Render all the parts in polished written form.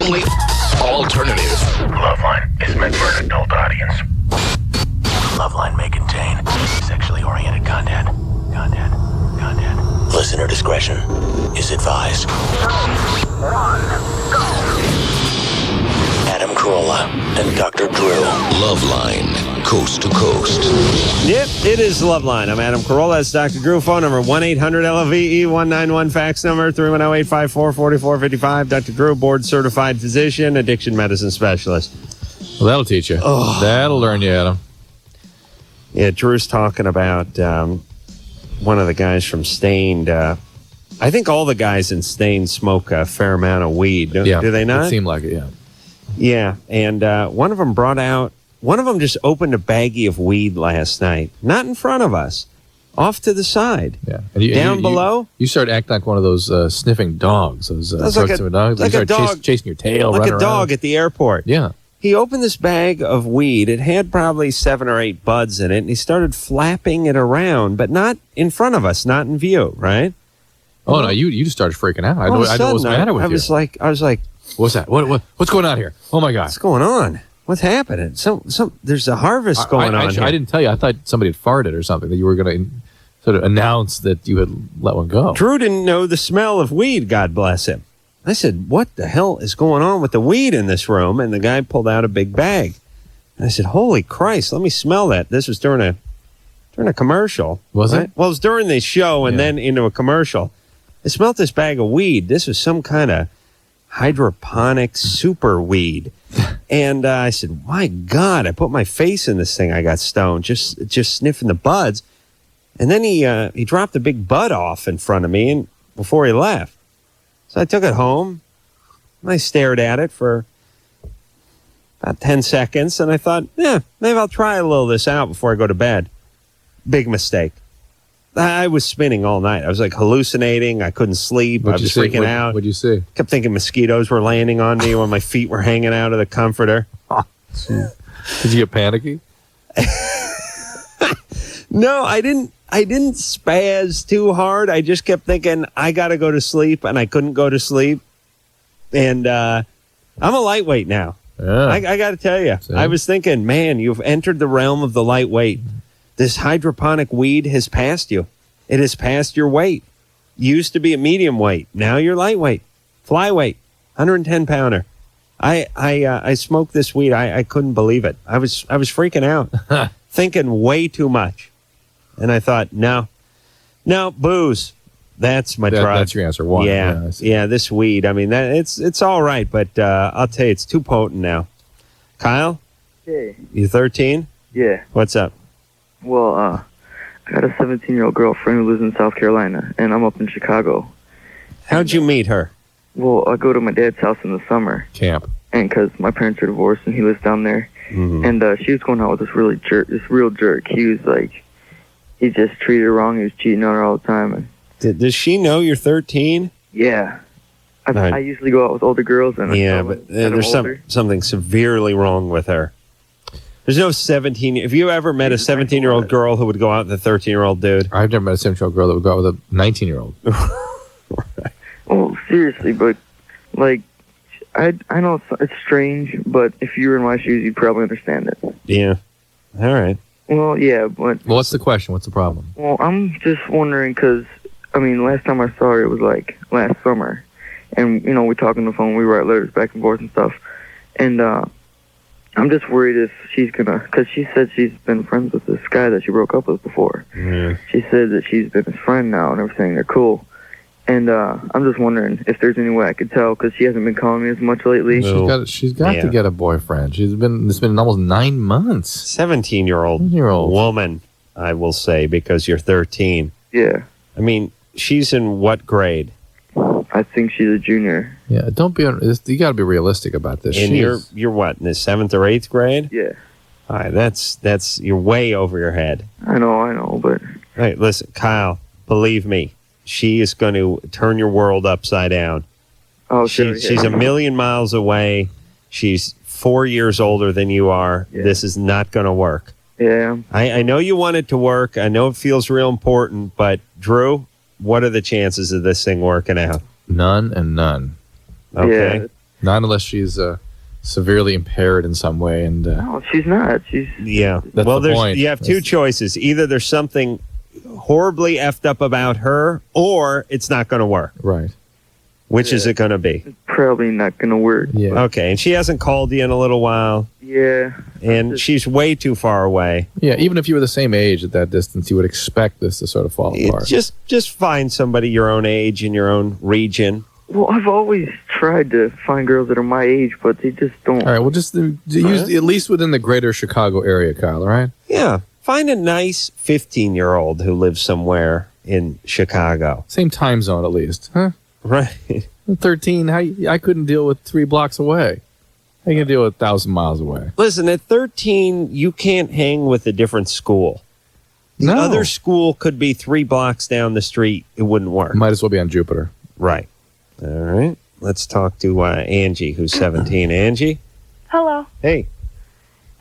Only alternative. LoveLine is meant for an adult audience. LoveLine may contain sexually oriented content. Listener discretion is advised. 3, 2, 1, go! Adam Carolla and Dr. Drew. LoveLine, coast to coast. Yep, it is LoveLine. I'm Adam Carolla. That's Dr. Drew. Phone number 1-800-LOVE-191. Fax number 310-854-4455. Dr. Drew, board-certified physician, addiction medicine specialist. Well, that'll teach you. Oh. That'll learn you, Adam. Yeah, Drew's talking about one of the guys from Stained. I think all the guys in Stained smoke a fair amount of weed. Do they not? It seemed like it, yeah. Yeah, and one of them just opened a baggie of weed last night. Not in front of us. Off to the side. Yeah. And below. You start acting like one of those sniffing dogs. Those dogs. Like you start chasing your tail, like running a dog around. at the airport. Yeah. He opened this bag of weed. It had probably 7 or 8 buds in it, and he started flapping it around, but not in front of us, not in view, right? Oh, no, you just started freaking out. I know what's the matter with you. I was like, what's that? What's going on here? Oh, my God. What's going on? What's happening? There's a harvest going on here. I didn't tell you. I thought somebody had farted or something, that you were going to sort of announce that you had let one go. Drew didn't know the smell of weed, God bless him. I said, what the hell is going on with the weed in this room? And the guy pulled out a big bag. And I said, holy Christ, let me smell that. This was during a commercial. Was it? Well, it was during the show and then into a commercial. I smelled this bag of weed. This was some kind of hydroponic super weed. And I said, my God, I put my face in this thing. I got stoned, just sniffing the buds. And then he dropped a big bud off in front of me and before he left. So I took it home, and I stared at it for about 10 seconds, and I thought, maybe I'll try a little of this out before I go to bed. Big mistake. I was spinning all night. I was like hallucinating. I couldn't sleep. I was freaking out. What'd you see? Kept thinking mosquitoes were landing on me when my feet were hanging out of the comforter. Did you get panicky? No, I didn't spaz too hard. I just kept thinking, I got to go to sleep, and I couldn't go to sleep. And I'm a lightweight now. Yeah. I got to tell you. See? I was thinking, man, you've entered the realm of the lightweight. This hydroponic weed has passed you. It has passed your weight. You used to be a medium weight. Now you're lightweight. Flyweight. 110-pounder. I smoked this weed. I couldn't believe it. I was freaking out. Thinking way too much. And I thought, no, booze. That's my drug. That's your answer. One. Yeah, this weed. I mean, it's all right, but I'll tell you, it's too potent now. Kyle? Hey. You 13? Yeah. What's up? Well, I got a 17-year-old girlfriend who lives in South Carolina, and I'm up in Chicago. How'd you meet her? Well, I go to my dad's house in the summer. Camp. And because my parents are divorced, and he lives down there. Mm-hmm. And she was going out with this real jerk. He was like, he just treated her wrong. He was cheating on her all the time. And does she know you're 13? Yeah. I usually go out with older girls. And but there's something severely wrong with her. There's no 17. Have you ever met a 17-year-old girl who would go out with a 13-year-old dude? I've never met a 17-year-old girl that would go out with a 19-year-old. Right. Well, seriously, but like, I know it's strange, but if you were in my shoes, you'd probably understand it. Yeah. All right. Well, yeah, but... Well, what's the question? What's the problem? Well, I'm just wondering, because, I mean, last time I saw her, it was like last summer. And, you know, we talk on the phone, we write letters back and forth and stuff. And, I'm just worried if she's gonna, because she said she's been friends with this guy that she broke up with before. Yeah. She said that she's been his friend now and everything. They're cool. And I'm just wondering if there's any way I could tell, because she hasn't been calling me as much lately. No. She's got to get a boyfriend. It's been almost 9 months. 17-year-old woman, I will say, because you're 13. Yeah. I mean, she's in what grade? I think she's a junior. Yeah, don't be. You got to be realistic about this. And you're what, in the 7th or 8th grade? Yeah. All right, that's you're way over your head. I know, but... All right, listen, Kyle, believe me, she is going to turn your world upside down. Oh, sure. She's a million miles away. She's 4 years older than you are. Yeah. This is not going to work. Yeah. I know you want it to work. I know it feels real important, but Drew, what are the chances of this thing working out? None and none. Okay. Yeah. Not unless she's severely impaired in some way. And No, she's not. She's Yeah. That's Well, the point. you have two choices. Either there's something horribly effed up about her, or it's not going to work. right. Which is it going to be? probably not gonna work. Yeah. Okay. And she hasn't called you in a little while, Yeah. and she's way too far away. Yeah. Even if you were the same age at that distance, you would expect this to sort of fall apart. Just find somebody your own age in your own region. Well, I've always tried to find girls that are my age, but they just don't. All right. Well, just use at least within the greater Chicago area, Kyle. All right. Yeah. Find a nice 15-year-old who lives somewhere in Chicago. Same time zone, at least, huh? Right. 13. I couldn't deal with 3 blocks away. How you gonna deal with 1,000 miles away? Listen, at 13, you can't hang with a different school. The No. other school could be 3 blocks down the street. It wouldn't work. Might as well be on Jupiter. Right. All right. Let's talk to Angie, who's 17. Angie? Hello. Hey.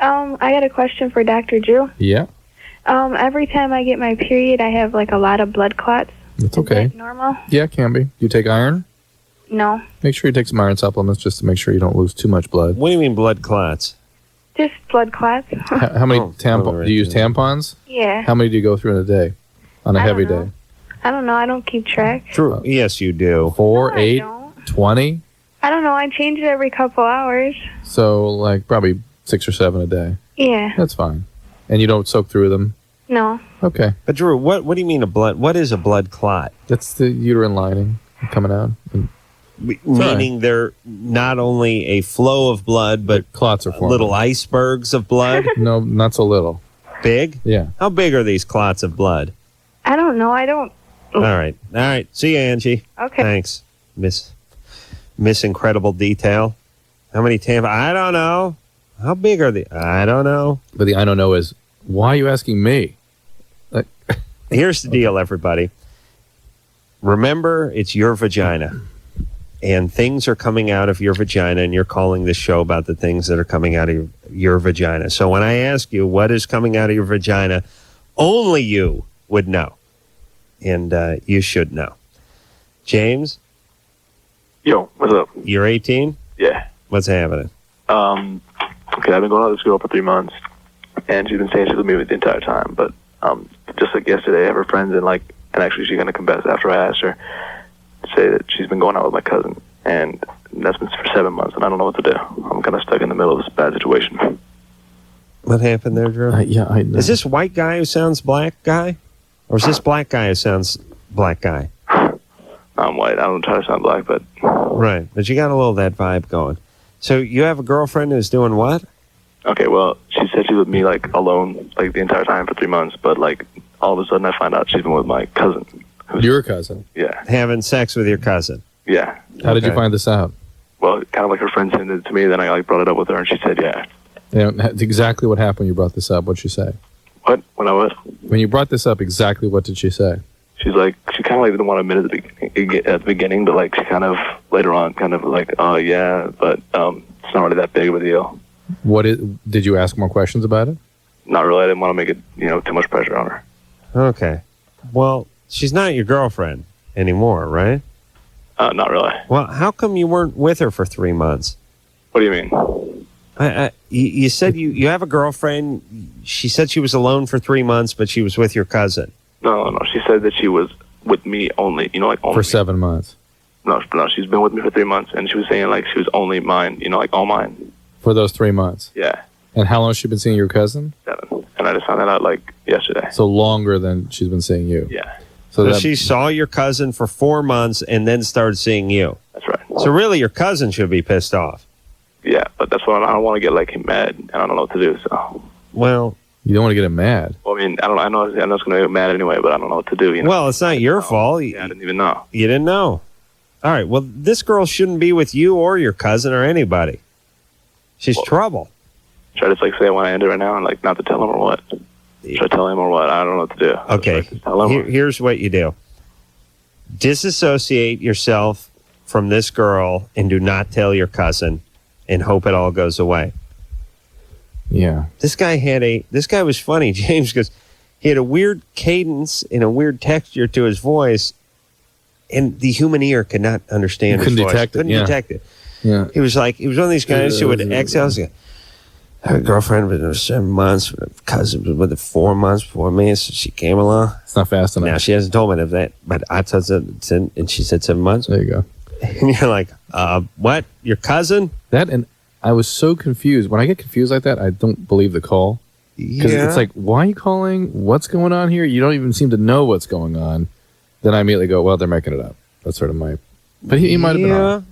I got a question for Dr. Drew. Yeah. Every time I get my period, I have like a lot of blood clots. That's Is okay. that normal? Yeah, it can be. You take iron? No. Make sure you take some iron supplements just to make sure you don't lose too much blood. What do you mean blood clots? Just blood clots. How many right do you use there. tampons? Yeah. How many do you go through in a day? On a I don't heavy know. day? I don't know. I don't keep track. True. Yes, you do. 4, No, I 8, don't. 20? I don't know. I change it every couple hours. So, like, probably 6 or 7 a day. Yeah. That's fine. And you don't soak through them? No. Okay. But Drew, what do you mean what is a blood clot? That's the uterine lining coming out. And Meaning they're not only a flow of blood, but clots are forming. little icebergs of blood. No, not so little. Big? Yeah. How big are these clots of blood? I don't know. I don't. All right. All right. See you, Angie. Okay. Thanks. Miss Incredible Detail. How many tampons? I don't know. How big are they? I don't know. But the I don't know is, why are you asking me? Here's the deal, everybody. Remember, it's your vagina. And things are coming out of your vagina, and you're calling this show about the things that are coming out of your vagina. So when I ask you what is coming out of your vagina, only you would know. And you should know. James, Yo, what's up? you're 18? Yeah. What's happening? Okay, I've been going out with this girl for 3 months, and she's been saying she's with me the entire time. But just like yesterday, I have her friends and actually she's gonna confess after I asked her to say that she's been going out with my cousin, and that's been for 7 months, and I don't know what to do. I'm kind of stuck in the middle of this bad situation. What happened there, Drew? Yeah, I know. Is this white guy who sounds black guy? Or is this black guy who sounds black guy? I'm white. I don't try to sound black, but Right. But you got a little of that vibe going. So you have a girlfriend who's doing what? okay. Well, she said she's with me alone the entire time for 3 months, but all of a sudden I find out she's been with my cousin. Your cousin. Yeah, Having sex with your cousin. yeah. How did you Okay. find this out? Well, kind of like her friend sent it to me. Then I brought it up with her, and she said, "Yeah." Exactly what happened when you brought this up. What'd she say? What? When I was? When you brought this up, exactly what did she say? She kind of didn't want to admit it at the beginning, but she kind of later on oh yeah, but it's not really that big of a deal. Did you ask more questions about it? Not really. I didn't want to make it too much pressure on her. Okay. Well, she's not your girlfriend anymore, right? Not really. Well, how come you weren't with her for 3 months? What do you mean? You said you have a girlfriend. She said she was alone for 3 months, but she was with your cousin. No. She said that she was with me only. Only For me. 7 months. No. She's been with me for 3 months, and she was saying she was only mine. All mine. For those 3 months. Yeah, And how long has she been seeing your cousin? 7. And I just found that out yesterday. So longer than she's been seeing you. Yeah, So that, she saw your cousin for 4 months and then started seeing you. that's right. So really, your cousin should be pissed off. Yeah, but that's why I don't want to get him mad, and I don't know what to do. So, Well, you don't want to get him mad. well, I mean, I don't. I know I'm just going to get mad anyway, but I don't know what to do. well, it's not your fault. Yeah, I didn't even know. You didn't know. All right. Well, this girl shouldn't be with you or your cousin or anybody. She's trouble. Should I just say when I end it right now and not to tell him or what? Should I tell him or what? I don't know what to do. Okay. Should I tell him? Here's what you do. Disassociate yourself from this girl and do not tell your cousin and hope it all goes away. Yeah. This guy was funny, James, because he had a weird cadence and a weird texture to his voice, and the human ear could not understand his Couldn't voice. detect it, Couldn't yeah. detect it. Yeah. He was one of these guys who would exhale. I had a girlfriend with 7 months, a cousin was with her 4 months before me, so she came along. It's not fast enough. Now, she hasn't told me of that, but I told her, and she said 7 months. There you go. And you're like, what? Your cousin? That, and I was so confused. When I get confused like that, I don't believe the call. Because it's like, why are you calling? What's going on here? You don't even seem to know what's going on. Then I immediately go, well, they're making it up. That's sort of my... But he might have been wrong.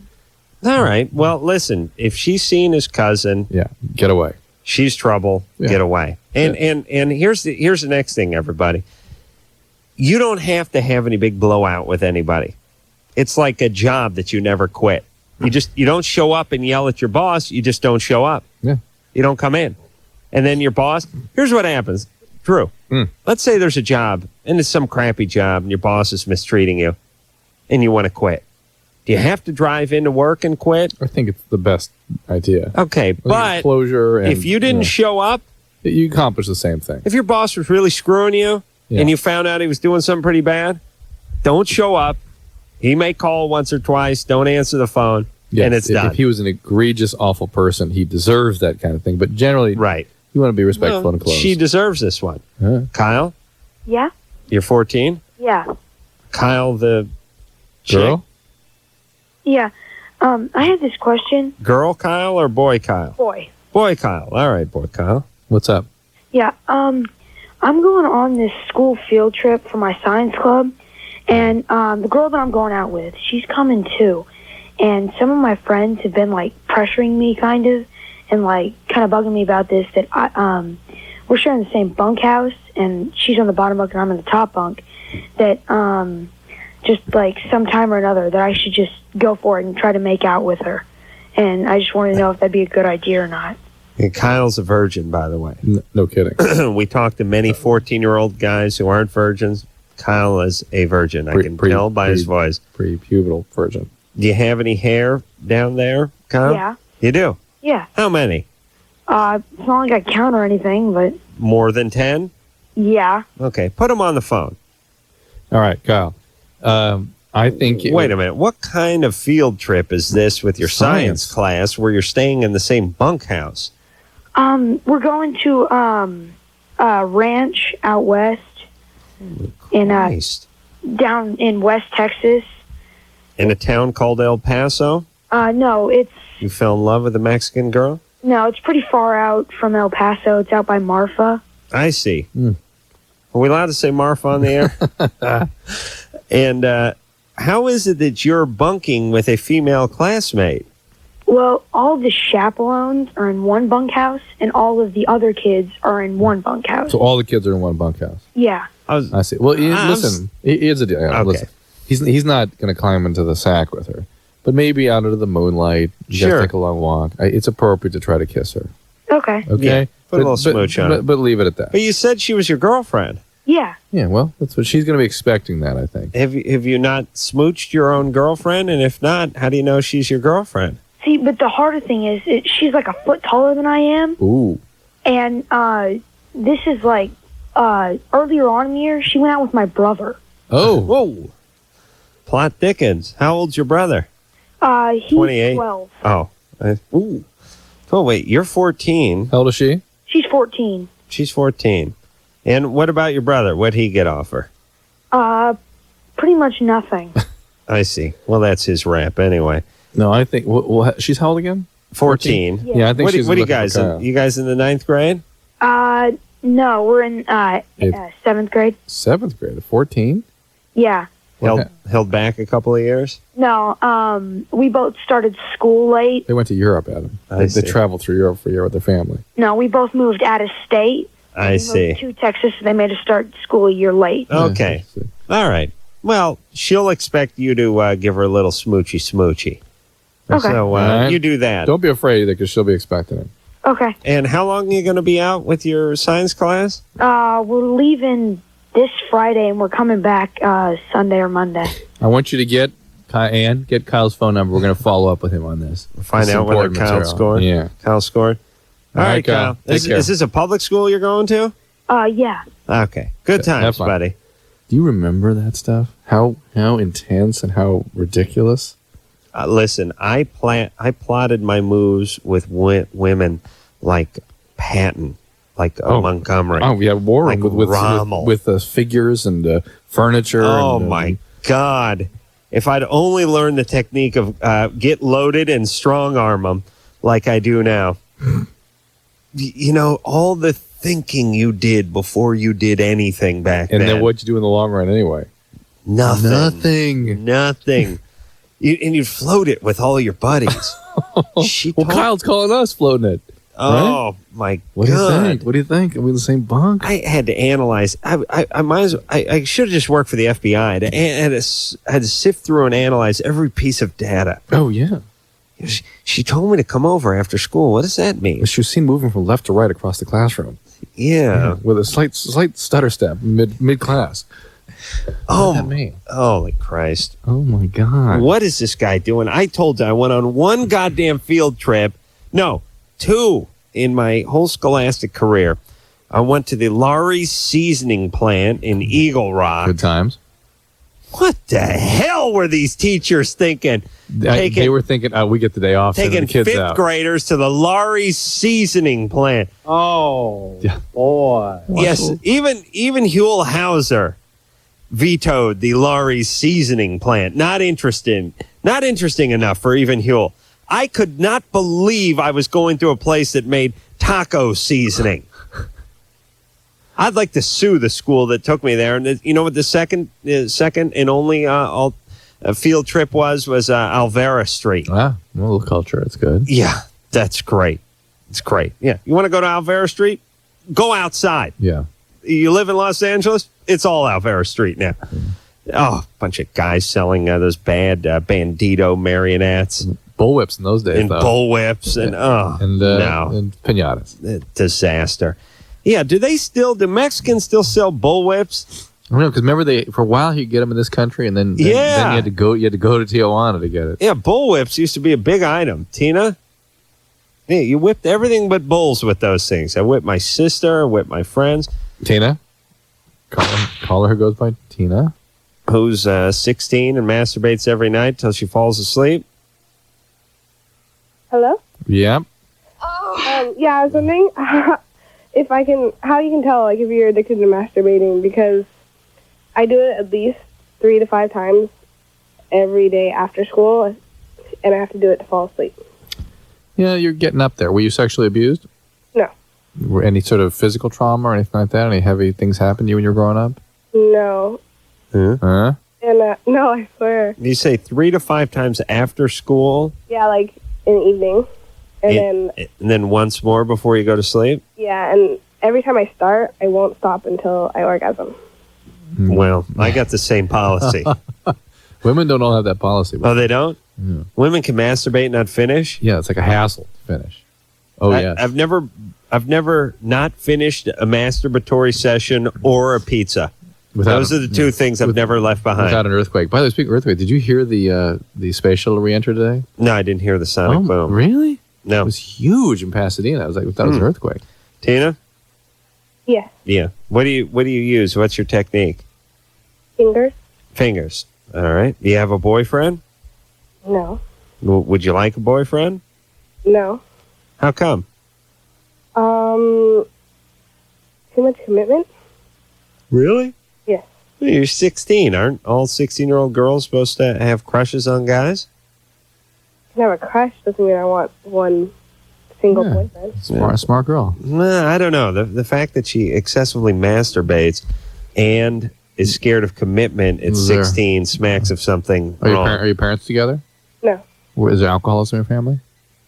All right. Well, listen, if she's seen his cousin... Yeah, get away. She's trouble. Yeah. Get away. And here's the next thing, everybody. You don't have to have any big blowout with anybody. It's like a job that you never quit. You don't show up and yell at your boss. You just don't show up. Yeah. You don't come in. And then your boss, here's what happens. Drew, let's say there's a job and it's some crappy job and your boss is mistreating you and you want to quit. Do you have to drive into work and quit? I think it's the best idea. Okay, but closure and, if you didn't show up, you accomplish the same thing. if your boss was really screwing you and you found out he was doing something pretty bad, don't show up. He may call once or twice. Don't answer the phone. Yes, and it's done. If he was an egregious, awful person, he deserves that kind of thing. But generally, right. You want to be respectful and close. She deserves this one. Kyle, Yeah? you're 14. Yeah. Kyle, the girl? chick? Yeah. I had this question. Girl Kyle or boy Kyle? Boy. Boy Kyle. All right, boy Kyle. What's up? Yeah. I'm going on this school field trip for my science club. And the girl that I'm going out with, she's coming too. And some of my friends have been, like, pressuring me kind of and, like, kind of bugging me about this, that we're sharing the same bunkhouse, and she's on the bottom bunk and I'm in the top bunk, that just, like, sometime or another that I should just go for it and try to make out with her. And I just want to know if that'd be a good idea or not. And Kyle's a virgin, by the way. No kidding. We talked to many 14-year-old guys who aren't virgins. Kyle is a virgin. I can tell by his voice. Pre-pubertal virgin. Do you have any hair down there, Kyle? Yeah. You do? Yeah. How many? It's not like I count or anything, but More than 10? yeah. Okay, put him on the phone. All right, Kyle. I think... Wait a minute. What kind of field trip is this with your science class where you're staying in the same bunkhouse? We're going to a ranch out west Christ. down in West Texas. In a town called El Paso? No, it's You fell in love with a Mexican girl? it's pretty far out from El Paso. It's out by Marfa. I see. Are we allowed to say Marfa on the air? And how is it that you're bunking with a female classmate? Well, all the chaperones are in one bunkhouse, and all of the other kids are in one bunkhouse. So all the kids are in one bunkhouse. Yeah. I see. Well, listen, here's the deal. Okay. Listen, he's not going to climb into the sack with her, but maybe out into the moonlight. You guys take a long walk. It's appropriate to try to kiss her. Okay. Okay. Yeah, put a little smooch on it. But leave it at that. But you said she was your girlfriend. Yeah. Yeah. Well, that's what she's going to be expecting. That I think. Have you not smooched your own girlfriend? And if not, how do you know she's your girlfriend? See, but the harder thing is, she's like a foot taller than I am. Ooh. And this is like earlier on in the year, she went out with my brother. Oh. Whoa. Plot Dickens. How old's your brother? He's 28. 12. Oh. Ooh. Oh, wait. You're 14. How old is she? She's 14. She's 14. And what about your brother? What'd he get off her? Pretty much nothing. I see. Well, that's his rap anyway. No, I think. Well, she's how old again? 14. Yeah, I think What she's. are you looking guys? for Kyle. You guys in the 9th grade? No, we're in 7th grade. 7th grade. 14. Yeah. Held back a couple of years? No, we both started school late. They went to Europe, Adam. They see. traveled through Europe for a year with their family. No, we both moved out of state. I see. To Texas, so they made us start school a year late. Okay. All right. Well, she'll expect you to give her a little smoochy. Okay. So right. you do that. Don't be afraid either, because she'll be expecting it. Okay. And how long are you going to be out with your science class? We're leaving this Friday, and we're coming back Sunday or Monday. I want you to get Kyle's phone number. We're going to follow up with him on this. Find This is out whether important Kyle material. scored. Yeah. Kyle scored. All right, Kyle. Take care. Is this a public school you're going to? Yeah. Okay. Good Have times, fun. buddy. Do you remember that stuff? How intense and how ridiculous? Listen, I plotted my moves with women like Patton, like Montgomery. Oh, yeah, war like room Rommel. with figures and furniture. Oh, and, my God. If I'd only learned the technique of get loaded and strong arm them like I do now. You know, all the thinking you did before you did anything back then. And then what'd you do in the long run anyway? Nothing. And you'd float it with all your buddies. Kyle's calling us floating it. Oh, my What God. What do you think? Are we in the same bunk? I had to analyze. I might as well, I should have just worked for the FBI. I had to sift through and analyze every piece of data. Oh, yeah. She told me to come over after school. What does that mean? She was seen moving from left to right across the classroom. Yeah. With a slight stutter step mid class. Oh, what does that mean? Holy Christ. Oh, my God. What is this guy doing? I told you I went on one goddamn field trip. No, 2 in my whole scholastic career. I went to the Laurie's seasoning plant in Eagle Rock. Good times. What the hell were these teachers thinking? They were thinking, we get the day off. Taking the kids 5th out. graders to the Laurie's seasoning plant. Oh, Yeah. boy. Yes, even Huell Hauser vetoed the Laurie's seasoning plant. Not interesting enough for even Huell. I could not believe I was going through a place that made taco seasoning. I'd like to sue the school that took me there. And you know what the second and only field trip was Alvera Street. Ah, well, a little culture. It's good. Yeah, that's great. It's great. Yeah, you want to go to Alvera Street? Go outside. Yeah. You live in Los Angeles? It's all Alvera Street now. Oh, bunch of guys selling those bad bandito marionettes. Bullwhips in those days, And though. bullwhips and no. And pinatas. Disaster. Yeah, do Mexicans still sell bullwhips? I don't know, because remember for a while you get them in this country, and then you had to go to Tijuana to get it. Yeah, bullwhips used to be a big item. Tina? Yeah, you whipped everything but bulls with those things. I whipped my sister, I whipped my friends. Tina? Call her who goes by Tina? Who's 16 and masturbates every night till she falls asleep. Hello? Yeah. Yeah, I was wondering how you can tell, like, if you're addicted to masturbating, because I do it at least 3 to 5 times every day after school, and I have to do it to fall asleep. Yeah, you're getting up there. Were you sexually abused? No. Were any sort of physical trauma or anything like that? Any heavy things happen to you when you were growing up? No. Huh? And, no, I swear. You say 3 to 5 times after school? Yeah, like, in the evening. And then once more before you go to sleep? Yeah, and every time I start, I won't stop until I orgasm. Well, I got the same policy. Women don't all have that policy. Oh, they don't? Yeah. Women can masturbate and not finish? Yeah, it's like a hassle to finish. Oh, yeah. I've never not finished a masturbatory session or a pizza. Those are the two things I've never left behind. Without an earthquake. By the way, speaking of earthquake, did you hear the space shuttle re-enter today? No, I didn't hear the sonic boom. Really? No. It was huge in Pasadena. I was like, we thought it was an earthquake. Tina? Yeah. Yeah. What do you use? What's your technique? Fingers? Fingers. All right. Do you have a boyfriend? No. Would you like a boyfriend? No. How come? Too much commitment? Really? Yes. Well, you're 16. Aren't all 16-year-old girls supposed to have crushes on guys? I can have a crush, doesn't mean I want one single boyfriend. Smart girl. Nah, I don't know. The fact that she excessively masturbates and is scared of commitment at 16 smacks of something wrong. Are your parents together? No. Is there alcoholism in your family?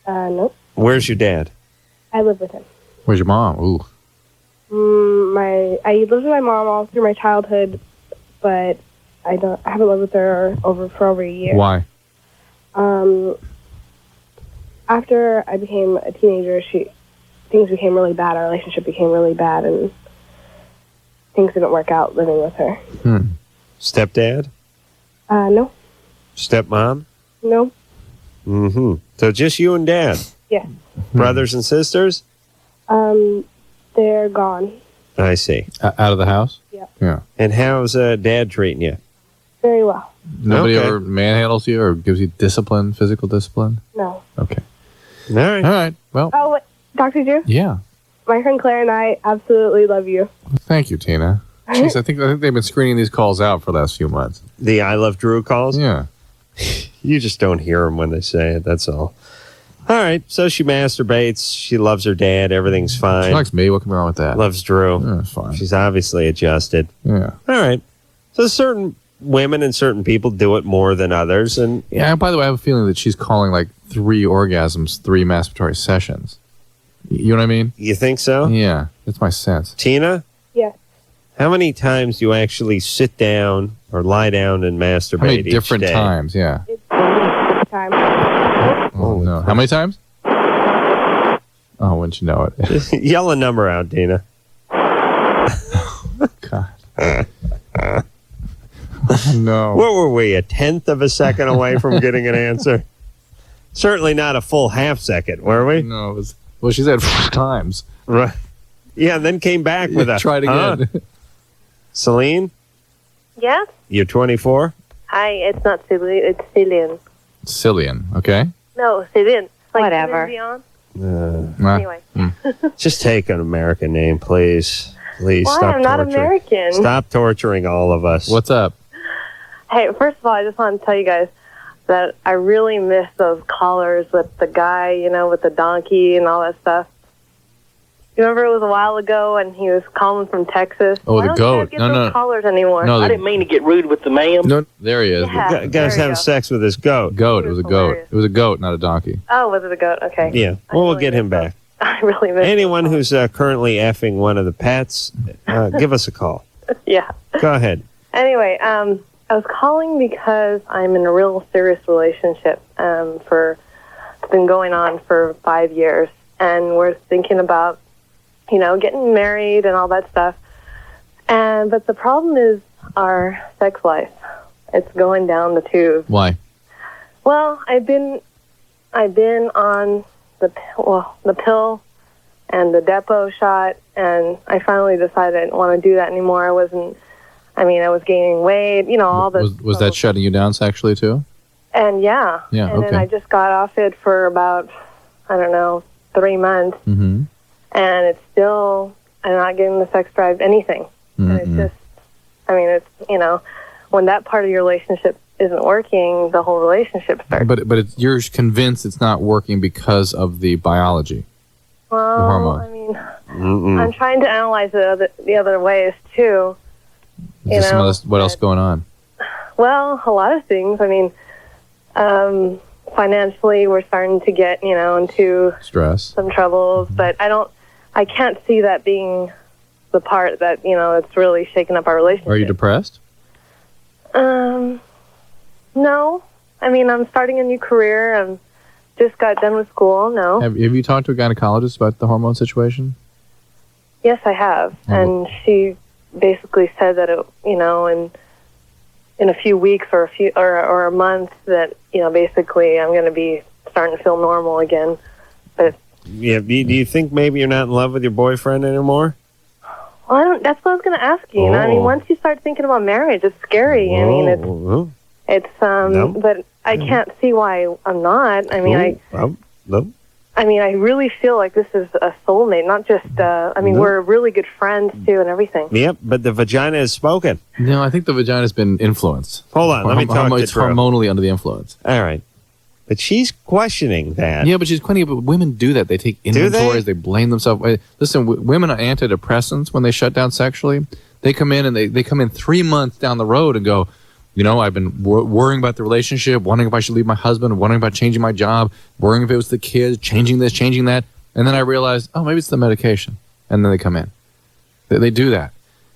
Nope. Where's your dad? I live with him. Where's your mom? Ooh. I lived with my mom all through my childhood, but I haven't lived with her for over a year. Why? After I became a teenager, things became really bad. Our relationship became really bad, and things didn't work out living with her. Stepdad? No. Stepmom? No. Mm-hmm. So just you and dad? Yeah. Brothers and sisters? They're gone. I see. Out of the house? Yeah. Yeah. And how's dad treating you? very well. Nobody Okay. ever manhandles you or gives you discipline, physical discipline? No. Okay. All right. All right. Well, Oh, wait, Dr. Drew, yeah. my friend Claire and I absolutely love you. Thank you, Tina. Jeez, I think they've been screening these calls out for the last few months. The I Love Drew calls? Yeah. You just don't hear them when they say it. That's all. All right. So she masturbates. She loves her dad. Everything's fine. She likes me. What can be wrong with that? Loves Drew. Yeah, it's fine. She's obviously adjusted. Yeah. All right. So certain women and certain people do it more than others. And Yeah. And by the way, I have a feeling that she's calling like 3 orgasms, 3 masturbatory sessions. You know what I mean? you think so? Yeah. That's my sense. Tina, Yes. how many times do you actually sit down or lie down and masturbate How many each different day? times? Yeah. It's time. Oh, no. How many times? Oh, wouldn't you know it? Just yell a number out, Tina. God. Oh, no. What were we, a tenth of a second away from getting an answer? Certainly not a full half second, were we? No, it was. Well, she said 4 times. Right. Yeah, and then came back with a Tried again. Celine, Yes? you're 24? Hi, it's not Celine, it's Cillian. Cillian, okay? No, Cillian. Like Whatever. Celine Dion? Ah, Anyway. Just take an American name, please. Please Why? stop I'm not torturing. American. Stop torturing all of us. What's up? Hey, first of all, I just want to tell you guys that I really miss those callers with the guy, with the donkey and all that stuff. You remember it was a while ago and he was calling from Texas? Oh, Why the don't goat. You guys get No, those no. callers anymore. No, I the didn't mean to get rude with the ma'am. no, there he is. Yeah. Guys there you having go. sex with his goat. Goat. He It was a was goat. hilarious. It was a goat, not a donkey. Oh, was it a goat? Okay. Yeah, I well, we'll really get him miss back. I really miss Anyone those who's currently effing one of the pets, give us a call. callers. Yeah. Go ahead. Anyway, I was calling because I'm in a real serious relationship. It's been going on for 5 years, and we're thinking about, getting married and all that stuff. But the problem is our sex life. It's going down the tubes. Why? Well, I've been on the pill and the depot shot, and I finally decided I didn't want to do that anymore. I was gaining weight, all this. Was that shutting you down sexually too? And yeah. Yeah, And then okay. I just got off it for about, 3 months, Mm-hmm. and it's still, I'm not getting the sex drive, anything. And it's just, when that part of your relationship isn't working, the whole relationship starts. But you're convinced it's not working because of the biology. Well, hormone. I'm trying to analyze it the other ways too. Is there what else going on? Well, a lot of things. Financially, we're starting to get, into Stress. some troubles, but I can't see that being the part that, it's really shaking up our relationship. Are you depressed? No. I'm starting a new career. I'm just got done with school. No. Have you talked to a gynecologist about the hormone situation? Yes, I have. And she basically said that in a few weeks or a month that basically I'm going to be starting to feel normal again. But Yeah. Do you think maybe you're not in love with your boyfriend anymore? well, that's what I was going to ask you. Once you start thinking about marriage, it's scary. It's No. but I can't see why I'm not. No. I really feel like this is a soulmate, not just. We're really good friends too, and everything. Yep, but the vagina has spoken. No, I think the vagina's been influenced. Hold on, let me talk to It's Drew. hormonally under the influence. All right. But she's questioning that. Yeah, but she's questioning. But women do that. They take they? inventories. They blame themselves. Listen, women are antidepressants when they shut down sexually. They come in and they come in 3 months down the road and go, I've been worrying about the relationship, wondering if I should leave my husband, wondering about changing my job, worrying if it was the kids, changing this, changing that. And then I realized, maybe it's the medication. And then they come in. They do that.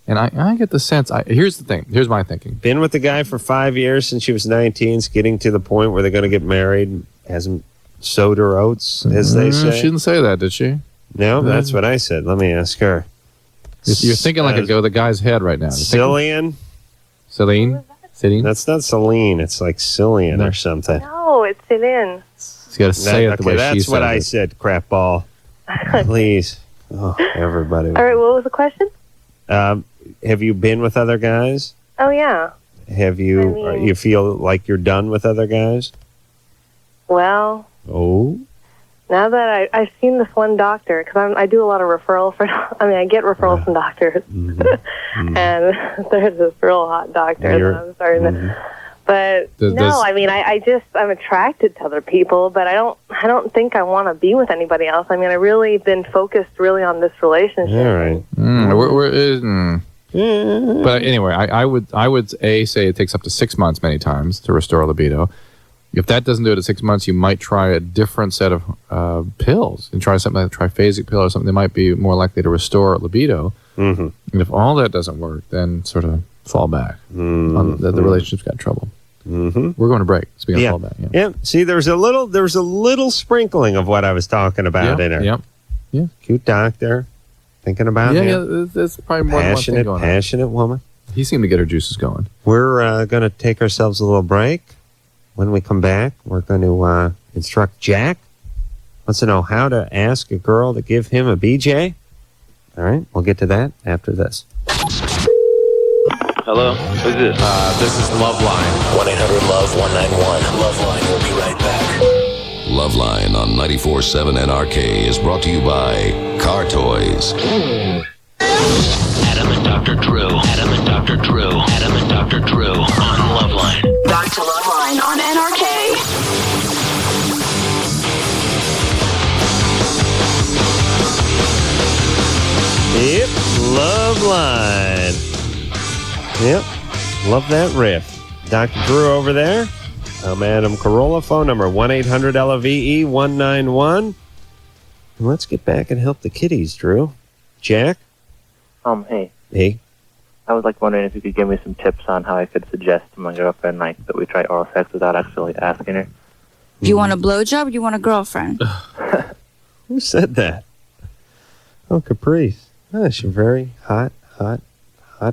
And I get the sense, here's the thing. Here's my thinking. Been with the guy for 5 years since she was 19. It's getting to the point where they're going to get married. Hasn't sowed her oats, as they say. She didn't say that, did she? No, that's what I said. Let me ask her. You're thinking like the guy's head right now. Cillian? Celine? That's not Celine. It's like Cillian or something. No, it's in. She's got to say it the way she that's says what I it. said, crap ball. Please. Oh, everybody. All right, what was the question? Have you been with other guys? Oh yeah. Have you? You feel like you're done with other guys? Well, Oh. now that I've seen this one doctor, because I do a lot of referral for, I get referrals from doctors, and there's this real hot doctor that I'm starting to. But I'm attracted to other people, but I don't think I want to be with anybody else. I really been focused really on this relationship. All right. But anyway, I would say it takes up to 6 months many times to restore libido. If that doesn't do it at 6 months, you might try a different set of pills and try something like a triphasic pill or something that might be more likely to restore libido. And if all that doesn't work, then sort of fall back. The relationship's got trouble. We're going to break. Speaking of fall back. Yeah. See, there's a little sprinkling of what I was talking about in her. Yeah. Cute doctor. Thinking about him. Yeah, there's probably more than one thing going on. Passionate woman. He seemed to get her juices going. We're going to take ourselves a little break. When we come back, we're going to instruct Jack. Wants to know how to ask a girl to give him a BJ. All right, we'll get to that after this. Hello? Who's this? This is LoveLine. 1-800-LOVE-191. LoveLine will be right back. LoveLine on 94.7 NRK is brought to you by Car Toys. Adam and Dr. Drew. Adam and Dr. Drew. Adam and Dr. Drew on LoveLine. Back to LoveLine on NRK. Yep, LoveLine. Yep, love that riff. Dr. Drew over there. I'm Adam Carolla. Phone number 1-800-LOVE-191. And let's get back and help the kiddies, Drew. Jack? Hey. Hey. I was wondering if you could give me some tips on how I could suggest to my girlfriend that we try oral sex without actually asking her. Do you want a blowjob or do you want a girlfriend? Who said that? Oh, Caprice. Oh, she's a very hot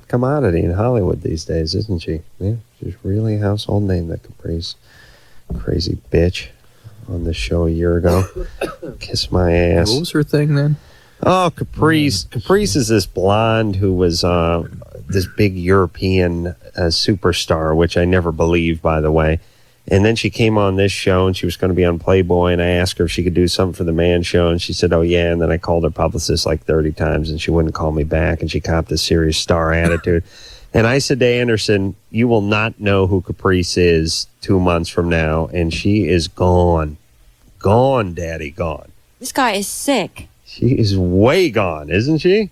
commodity in Hollywood these days, isn't she? Yeah, she's really a household name, that Caprice. Crazy bitch on this show a year ago. Kiss my ass. What was her thing then? Oh, Caprice. Caprice is this blonde who was this big European superstar, which I never believed, by the way. And then she came on this show, and she was going to be on Playboy, and I asked her if she could do something for the Man Show, and she said, oh, yeah. And then I called her publicist 30 times, and she wouldn't call me back, and she copped a serious star attitude. And I said to Anderson, you will not know who Caprice is 2 months from now, and she is gone. Gone, Daddy, gone. This guy is sick. She is way gone, isn't she?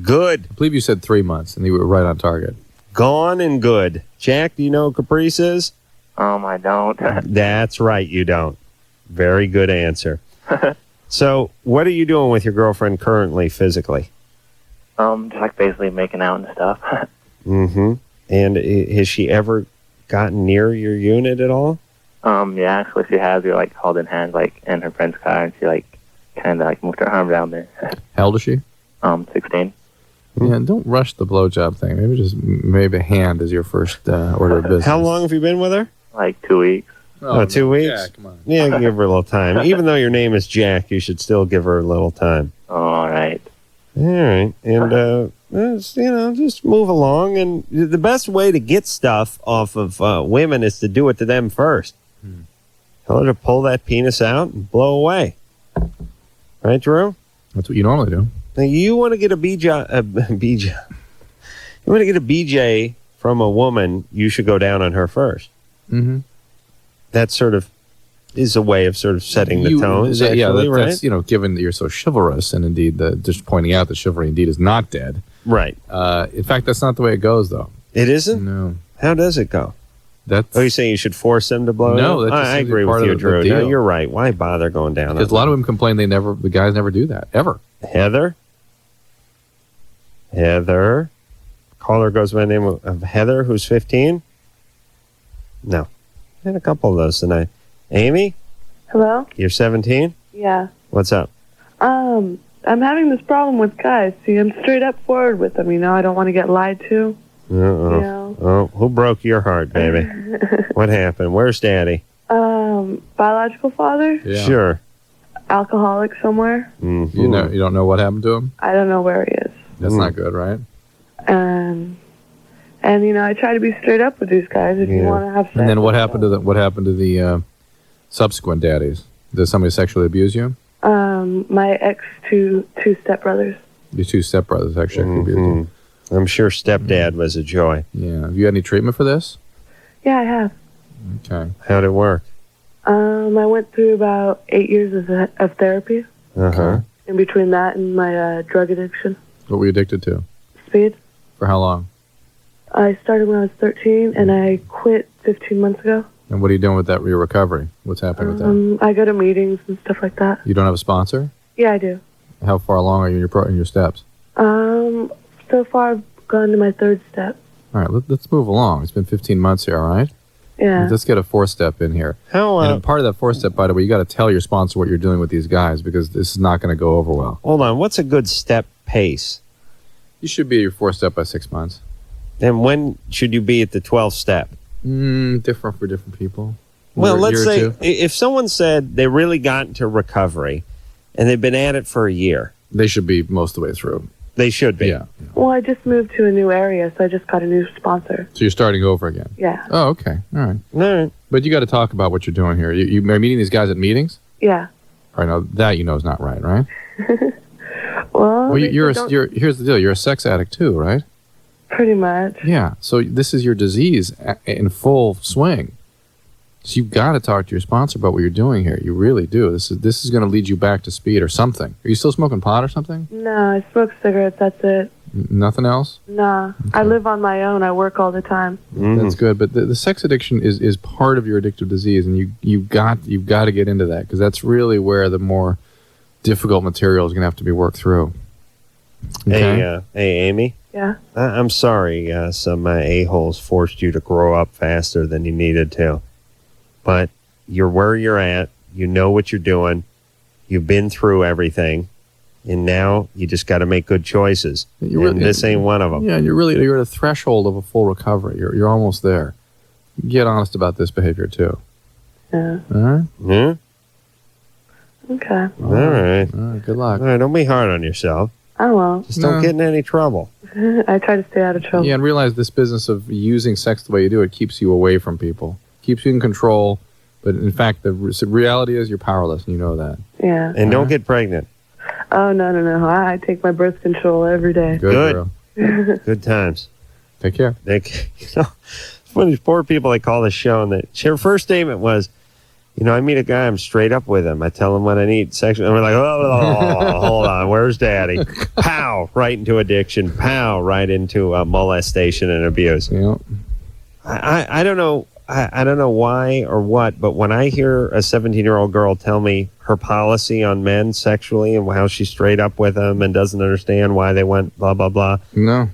Good. I believe you said 3 months, and you were right on target. Gone and good. Jack, do you know who Caprice is? I don't. That's right, you don't. Very good answer. So, what are you doing with your girlfriend currently, physically? Just basically making out and stuff. And has she ever gotten near your unit at all? Yeah, actually she has. We were held in hands in her friend's car, and she kind of moved her arm down there. How old is she? 16. Yeah, don't rush the blowjob thing. Maybe a hand is your first order of business. How long have you been with her? 2 weeks. Oh, 2 weeks? Yeah, come on. Yeah, give her a little time. Even though your name is Jack, you should still give her a little time. All right. All right. And, just move along. And the best way to get stuff off of women is to do it to them first. Tell her to pull that penis out and blow away. Right, Drew? That's what you normally do. Now, you want to get a BJ. You want to get a BJ from a woman, you should go down on her first. Mm-hmm. That sort of is a way of sort of setting the tone. That's, given that you're so chivalrous, and indeed just pointing out that chivalry indeed is not dead. Right. In fact, that's not the way it goes, though. It isn't? No. How does it go? You're saying you should force them to blow? No, I agree with you, Drew. No, you're right. Why bother going down? Because a lot of them complain the guys never do that ever. Heather. Caller goes by the name of Heather, who's 15. No, I had a couple of those tonight. Amy. Hello. You're 17. Yeah. What's up? I'm having this problem with guys. See, I'm straight up forward with them. I don't want to get lied to. Oh, who broke your heart, baby? What happened? Where's Daddy? Biological father? Yeah. Sure. Alcoholic somewhere. Mm-hmm. You don't know what happened to him? I don't know where he is. That's not good, right? And I try to be straight up with these guys. If you want to have sex. And then what happened to the subsequent daddies? Did somebody sexually abuse you? My ex two stepbrothers. Your two stepbrothers actually abused you. I'm sure stepdad was a joy. Yeah. Have you had any treatment for this? Yeah, I have. Okay. How'd it work? I went through about 8 years of therapy. Uh-huh. In between that and my drug addiction. What were you addicted to? Speed. For how long? I started when I was 13, and I quit 15 months ago. And what are you doing with that? Your recovery? What's happening with that? I go to meetings and stuff like that. You don't have a sponsor? Yeah, I do. How far along are you in your steps? So far I've gone to my 3rd step. All right, let's move along. It's been 15 months here, all right? Yeah. Let's get a 4th step in here. And part of that 4th step, by the way, you got to tell your sponsor what you're doing with these guys because this is not going to go over well. Hold on. What's a good step pace? You should be at your 4th step by 6 months. And when should you be at the 12th step? Different for different people. Well, let's say if someone said they really got into recovery and they've been at it for a year. They should be most of the way through. They should be. Yeah. Well, I just moved to a new area, so I just got a new sponsor. So you're starting over again? Yeah. Oh, okay. All right. All right. But you got to talk about what you're doing here. You are meeting these guys at meetings? Yeah. All right, now that is not right, right? Well, here's the deal. You're a sex addict too, right? Pretty much. Yeah. So this is your disease in full swing. So you've got to talk to your sponsor about what you're doing here. You really do. This is going to lead you back to speed or something. Are you still smoking pot or something? No, I smoke cigarettes. That's it. Nothing else? Nah. Okay. I live on my own. I work all the time. That's good. But the sex addiction is part of your addictive disease, and you've got to get into that because that's really where the more difficult material is going to have to be worked through. Okay? Hey, Amy. Yeah. I'm sorry. Some a-holes forced you to grow up faster than you needed to. But you're where you're at. You know what you're doing. You've been through everything. And now you just got to make good choices. And this ain't one of them. Yeah, you're at a threshold of a full recovery. You're almost there. Get honest about this behavior, too. Yeah. All right? Yeah? Okay. All right. Good luck. All right, don't be hard on yourself. I won't. Just don't get in any trouble. I try to stay out of trouble. Yeah, and realize this business of using sex the way you do it keeps you away from people. Keeps you in control. But in fact, the reality is you're powerless, and you know that. Yeah. And don't get pregnant. Oh, no. I take my birth control every day. Good. Girl. Good times. Take care. It's one of these poor people they call the show, and her first statement was, I meet a guy, I'm straight up with him. I tell him what I need sexually. And we're like, oh, hold on, where's daddy? Pow, right into addiction. Pow, right into molestation and abuse. Yeah. I don't know. I don't know why or what, but when I hear a 17-year-old girl tell me her policy on men sexually and how she's straight up with them and doesn't understand why they went blah, blah, blah. No.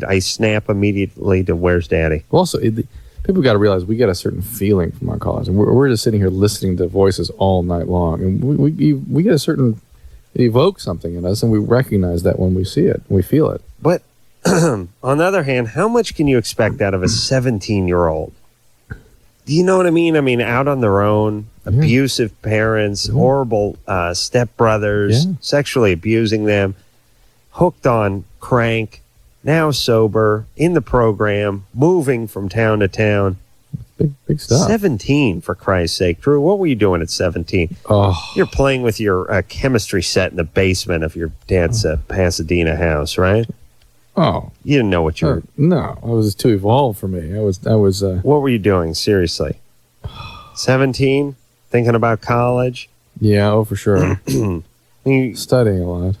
I snap immediately to where's daddy. Also, people got to realize we get a certain feeling from our callers. And we're just sitting here listening to voices all night long. And we get a certain, it evokes something in us, and we recognize that when we see it, we feel it. But on the other hand, how much can you expect out of a 17-year-old? Do you know what I mean? I mean, out on their own, abusive parents, horrible stepbrothers, sexually abusing them, hooked on crank, now sober, in the program, moving from town to town. Big stuff. 17, for Christ's sake. Drew, what were you doing at 17? Oh. You're playing with your chemistry set in the basement of your dad's Pasadena house, right? Oh. You didn't know what you were... No, it was too evolved for me. I was. What were you doing, seriously? 17? Thinking about college? Yeah, for sure. Studying a lot.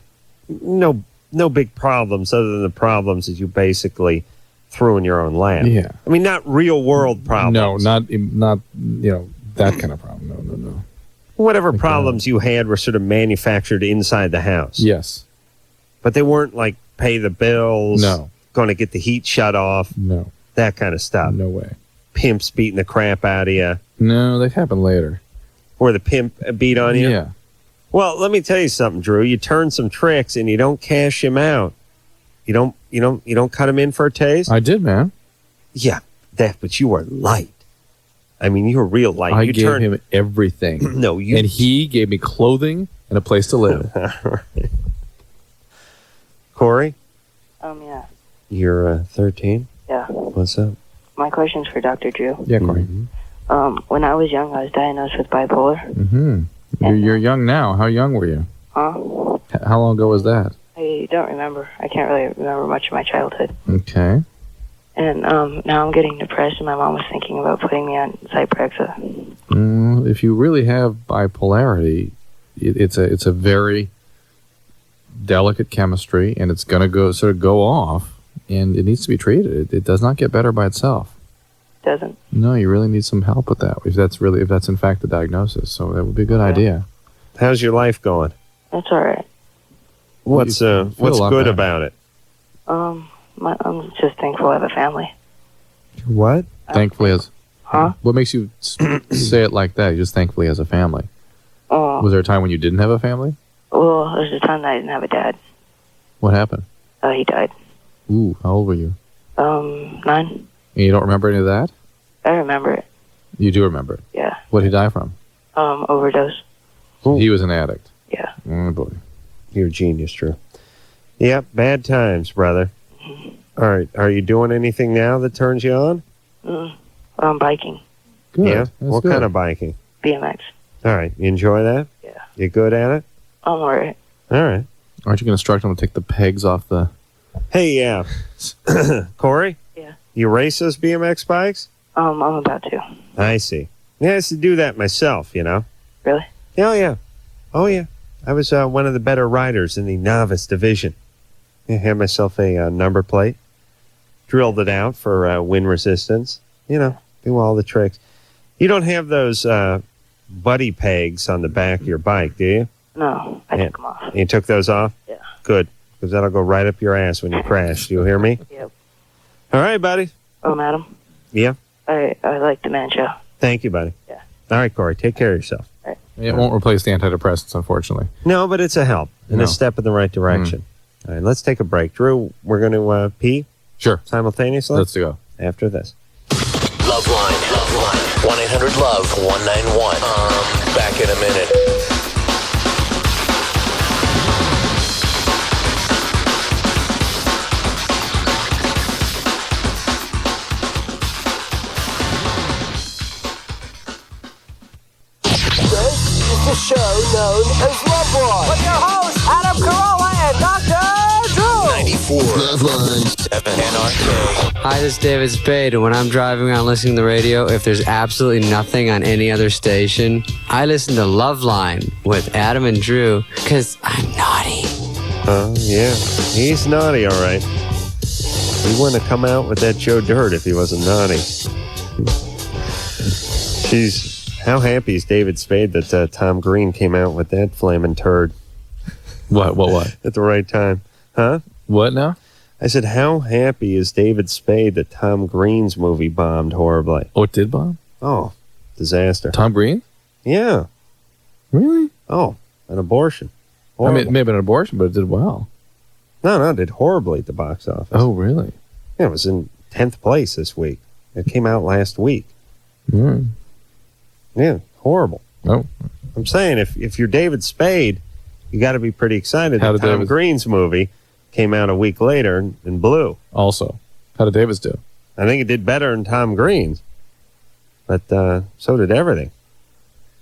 No big problems other than the problems that you basically threw in your own lap. Yeah. I mean, not real world problems. No, not that kind of problem. No. Whatever problems you had were sort of manufactured inside the house. Yes. But they weren't like pay the bills. No. Going to get the heat shut off. No. That kind of stuff. No way. Pimps beating the crap out of you. No, they happen later. Or the pimp beat on you? Yeah. Well, let me tell you something, Drew. You turn some tricks and you don't cash him out. You don't cut him in for a taste? I did, man. Yeah, but you were light. I mean, you were real light. I gave him everything. And he gave me clothing and a place to live. Corey? Yeah. You're 13? Yeah. What's up? My question's for Dr. Drew. Yeah, Corey. When I was young, I was diagnosed with bipolar. Mm-hmm. You're young now. How young were you? Huh? How long ago was that? I don't remember. I can't really remember much of my childhood. Okay. And now I'm getting depressed, and my mom was thinking about putting me on Zyprexa. If you really have bipolarity, it's a very delicate chemistry, and it's going to go off, and it needs to be treated. It does not get better by itself. Doesn't? No, you really need some help with that. If that's in fact the diagnosis, so that would be a good idea. How's your life going? That's all right. What's good about it? I'm just thankful I have a family. What? Thankfully, Huh? What makes you say it like that? You just thankfully as a family. Was there a time when you didn't have a family? Well, there's a time that I didn't have a dad. What happened? He died. Ooh, how old were you? 9. And you don't remember any of that? I remember it. You do remember it? Yeah. What did he die from? Overdose. He was an addict. Yeah. Oh, boy. You're a genius, Drew. Yep, bad times, brother. All right, are you doing anything now that turns you on? I'm biking. Good. Yeah? That's What good. kind of biking? BMX. All right, you enjoy that? Yeah. You good at it? I'm alright. All right. Aren't you going to instruct him to take the pegs off the... Hey, yeah. Corey? Yeah. You race those BMX bikes? I'm about to. I see. Yeah, I used to do that myself, you know. Really? Oh, yeah. Oh, yeah. I was one of the better riders in the novice division. I had myself a number plate, drilled it out for wind resistance, you know, do all the tricks. You don't have those buddy pegs on the back of your bike, do you? No, I took them off. You took those off? Yeah. Good, because that'll go right up your ass when you crash. Do you hear me? Yep. All right, buddy. Madam? Yeah? I like the man show. Thank you, buddy. Yeah. All right, Corey, take care of yourself. It won't replace the antidepressants, unfortunately. No, but it's a help and No. a step in the right direction. All right, let's take a break. Drew, we're going to pee? Sure. Simultaneously? Let's go. After this. LoveLine. 1-800-LOVE-191. Back in a minute. The show known as LoveLine with your hosts Adam Carolla and Dr. Drew. 94 LoveLine 7 NRK. Hi, this is David Spade, and when I'm driving around listening to the radio, if there's absolutely nothing on any other station, I listen to LoveLine with Adam and Drew because I'm naughty. Oh, yeah. He's naughty, all right. He wouldn't have come out with that Joe Dirt if he wasn't naughty. Jeez. How happy is David Spade that Tom Green came out with that flaming turd? What? At the right time. Huh? What now? I said, how happy is David Spade that Tom Green's movie bombed horribly? Oh, it did bomb? Oh, disaster. Tom Green? Yeah. Really? Oh, an abortion. I mean, Horrible. it may have been an abortion, but it did well. No, it did horribly at the box office. Oh, really? Yeah, it was in 10th place this week. It came out last week. Mm. Yeah, horrible. Oh. I'm saying if you're David Spade, you got to be pretty excited How that did Tom David- Green's movie came out a week later and blew. Also, how did Davis do? I think it did better than Tom Green's, but so did everything.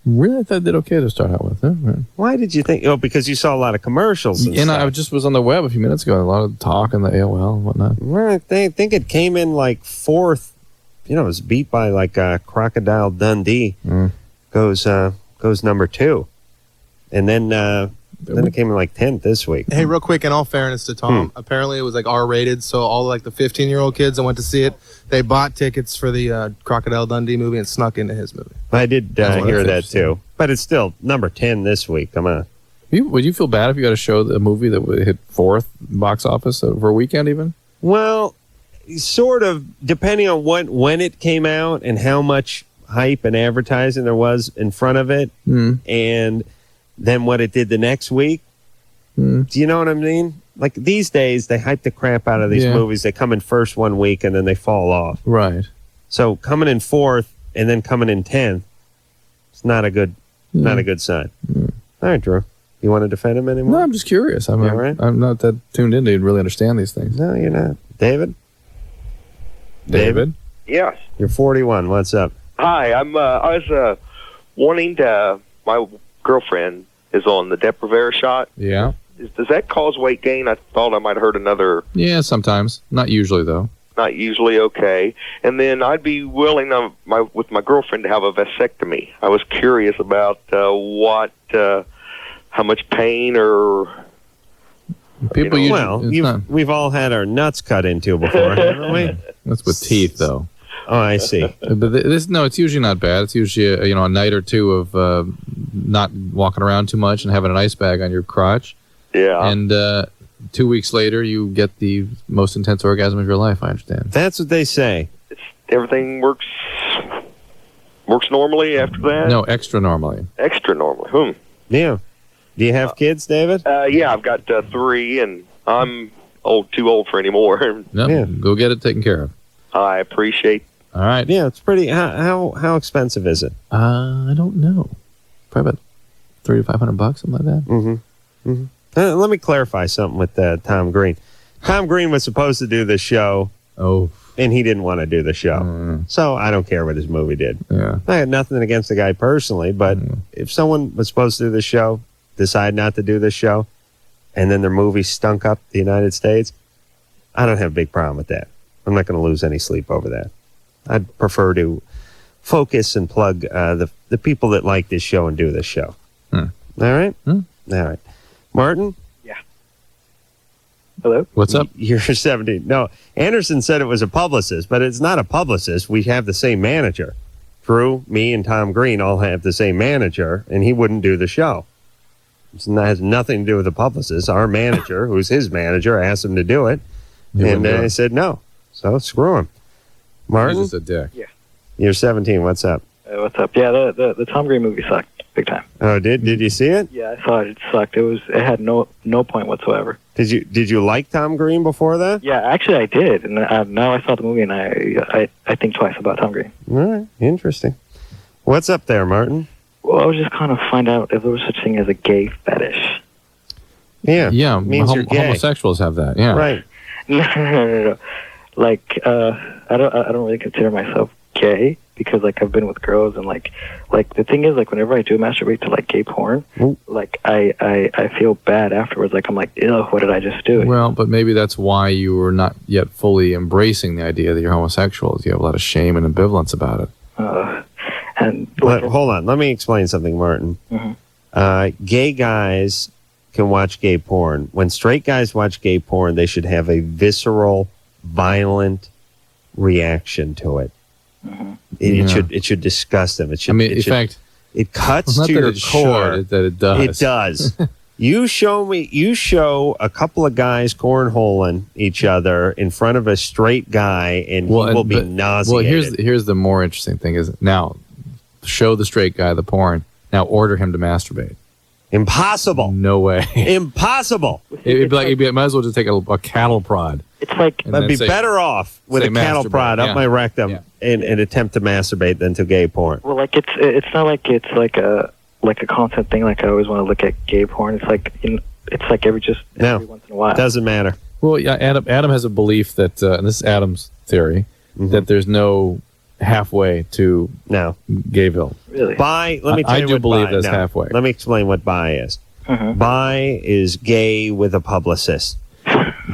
Really? I thought it did okay to start out with. Huh? Right. Why did you think? Oh, because you saw a lot of commercials and And stuff. I just was on the web a few minutes ago. A lot of talk on the AOL and whatnot. Well, I think it came in like 4th. You know, it was beat by like Crocodile Dundee. Goes number 2, and then it came in like 10th this week. Hey, real quick, in all fairness to Tom, apparently it was like R-rated, so all like the 15-year-old kids that went to see it, they bought tickets for the Crocodile Dundee movie and snuck into his movie. I did That's hear that interesting. too, but it's still number 10 this week. Come on. Would you feel bad if you got to show a movie that would hit 4th box office for a weekend even? Well, sort of, depending on when it came out and how much hype and advertising there was in front of it, and then what it did the next week. Do you know what I mean? Like these days, they hype the crap out of these Yeah. movies. They come in first one week and then they fall off. Right. So coming in 4th and then coming in 10th, it's not a good sign. All right, Drew. You want to defend him anymore? No, I'm just curious. I'm not that tuned in to really understand these things. No, you're not. David? David? Yes. You're 41. What's up? Hi, I was wanting to. My girlfriend is on the Depo-Provera shot. Yeah. Does that cause weight gain? I thought I might have heard another. Yeah, sometimes. Not usually, though. Not usually, okay. And then I'd be willing with my girlfriend to have a vasectomy. I was curious about how much pain or. We've all had our nuts cut into before, haven't we? That's with teeth, though. Oh, I see. But it's usually not bad. It's usually a night or two of not walking around too much and having an ice bag on your crotch. Yeah. And 2 weeks later, you get the most intense orgasm of your life. I understand. That's what they say. Everything works normally after that. No, extra normally. Extra normally. Yeah. Do you have kids, David? Yeah, I've got 3, and I'm too old for any more. No, go get it taken care of. I appreciate. All right. Yeah, it's pretty. How expensive is it? I don't know. Probably about $300 to $500, something like that. Mm-hmm. Mm-hmm. Let me clarify something with Tom Green. Tom Green was supposed to do this show. Oh. And he didn't want to do the show. So I don't care what his movie did. Yeah. I had nothing against the guy personally, but if someone was supposed to do the show, decide not to do this show, and then their movie stunk up the United States, I don't have a big problem with that. I'm not going to lose any sleep over that. I'd prefer to focus and plug the people that like this show and do this show. All right? All right. Martin? Yeah. Hello? What's up? You're 70. No, Anderson said it was a publicist, but it's not a publicist. We have the same manager. Drew, me, and Tom Green all have the same manager, and he wouldn't do the show. It has nothing to do with the publicist. Our manager, who's his manager, asked him to do it, and I said no. So screw him. Martin? He's just a dick. Yeah. You're 17. What's up? What's up? Yeah, the Tom Green movie sucked big time. Oh, did you see it? Yeah, I saw it. It sucked. It had no point whatsoever. Did you like Tom Green before that? Yeah, actually I did, and now I saw the movie and I think twice about Tom Green. All right, interesting. What's up there, Martin? Well, I was just kind of find out if there was such thing as a gay fetish. Yeah, yeah. Means you're gay. Homosexuals have that. Yeah, right. No. Like I don't really consider myself gay because like I've been with girls and like the thing is like whenever I do masturbate to like gay porn, like I feel bad afterwards. Like I'm like, ew, what did I just do? Well, but maybe that's why you were not yet fully embracing the idea that you're homosexual. You have a lot of shame and ambivalence about it. Hold on, let me explain something, Martin. Mm-hmm. Gay guys can watch gay porn. When straight guys watch gay porn, they should have a visceral, violent reaction to it. Mm-hmm. It should disgust them. It should. In fact, it cuts not to that your it core. Should, that it does. It does. You show a couple of guys cornholing each other in front of a straight guy, and he will be nauseated. Well, here's the more interesting thing is now show the straight guy the porn. Now order him to masturbate. Impossible. No way. Impossible. It'd be like might as well just take a cattle prod. It's like I'd be better off with a cattle prod up my rectum and attempt to masturbate than to gay porn. Well, like it's not like it's like a constant thing. Like I always want to look at gay porn. It's like it's like every once in a while. Doesn't matter. Well, yeah. Adam has a belief that, and this is Adam's theory, that there's no halfway to Gayville. Really? Bi. Let me tell I you do what believe bi, that's no, halfway. Let me explain what bi is. Bi is gay with a publicist.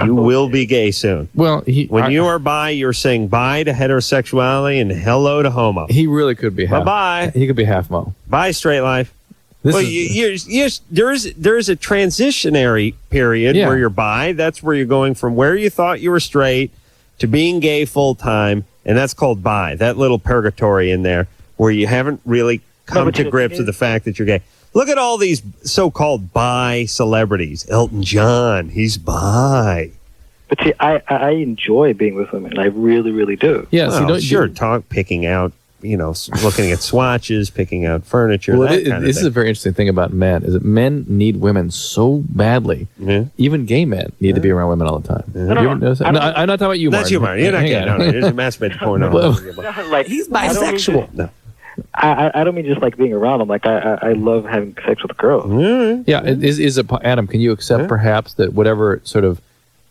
You will be gay soon. Well, when you are bi, you're saying bye to heterosexuality and hello to homo. He really could be half. Bye. He could be half mo. Bye, straight life. There is a transitionary period where you're bi. That's where you're going from where you thought you were straight to being gay full time, and that's called bi. That little purgatory in there where you haven't really come to grips with the fact that you're gay. Look at all these so-called bi celebrities. Elton John, he's bi. But see, I enjoy being with women. I really, really do. Yeah, well, picking out, looking at swatches, picking out furniture. Well, this is a very interesting thing about men, is that men need women so badly. Yeah. Even gay men need to be around women all the time. Yeah. You ever notice that? I'm not talking about you, Martin. That's you, Martin. You're not gay. No, you're maspirated to porn. Like, he's bisexual. No. I don't mean just like being around them. Like I love having sex with girls. Yeah, is it Adam? Can you accept perhaps that whatever sort of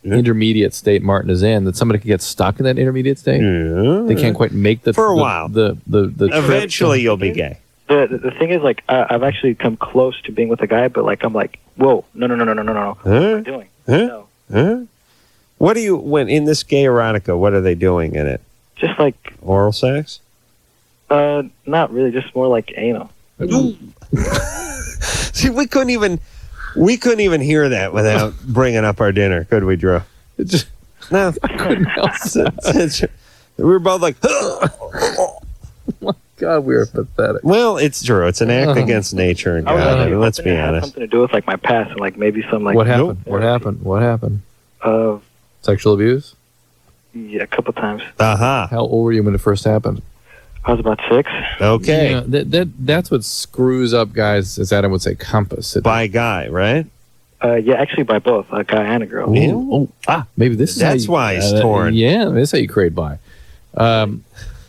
intermediate state Martin is in, that somebody could get stuck in that intermediate state. Yeah. They can't quite make the For a while. The Eventually, you'll be gay. The thing is, like, I've actually come close to being with a guy, but like, I'm like, whoa, no. What am I doing? Huh? Huh? What do you when in this gay erotica? What are they doing in it? Just like oral sex? Not really. Just more like anal. See, we couldn't even hear that without bringing up our dinner, could we, Drew? No, I couldn't help it. We were both like, God, we were pathetic. Well, it's true. It's an act against nature and God. I mean, let's be It had honest. something to do with like my past and like maybe some like. What happened? What happened? Sexual abuse? Yeah, a couple times. Aha. How old were you when it first happened? I was about 6. Okay. Yeah, that's what screws up guys, as Adam would say, compass. By guy, right? Yeah, actually by both, a guy and a girl. Maybe this is That's why he's torn. Yeah, that's how you create bi.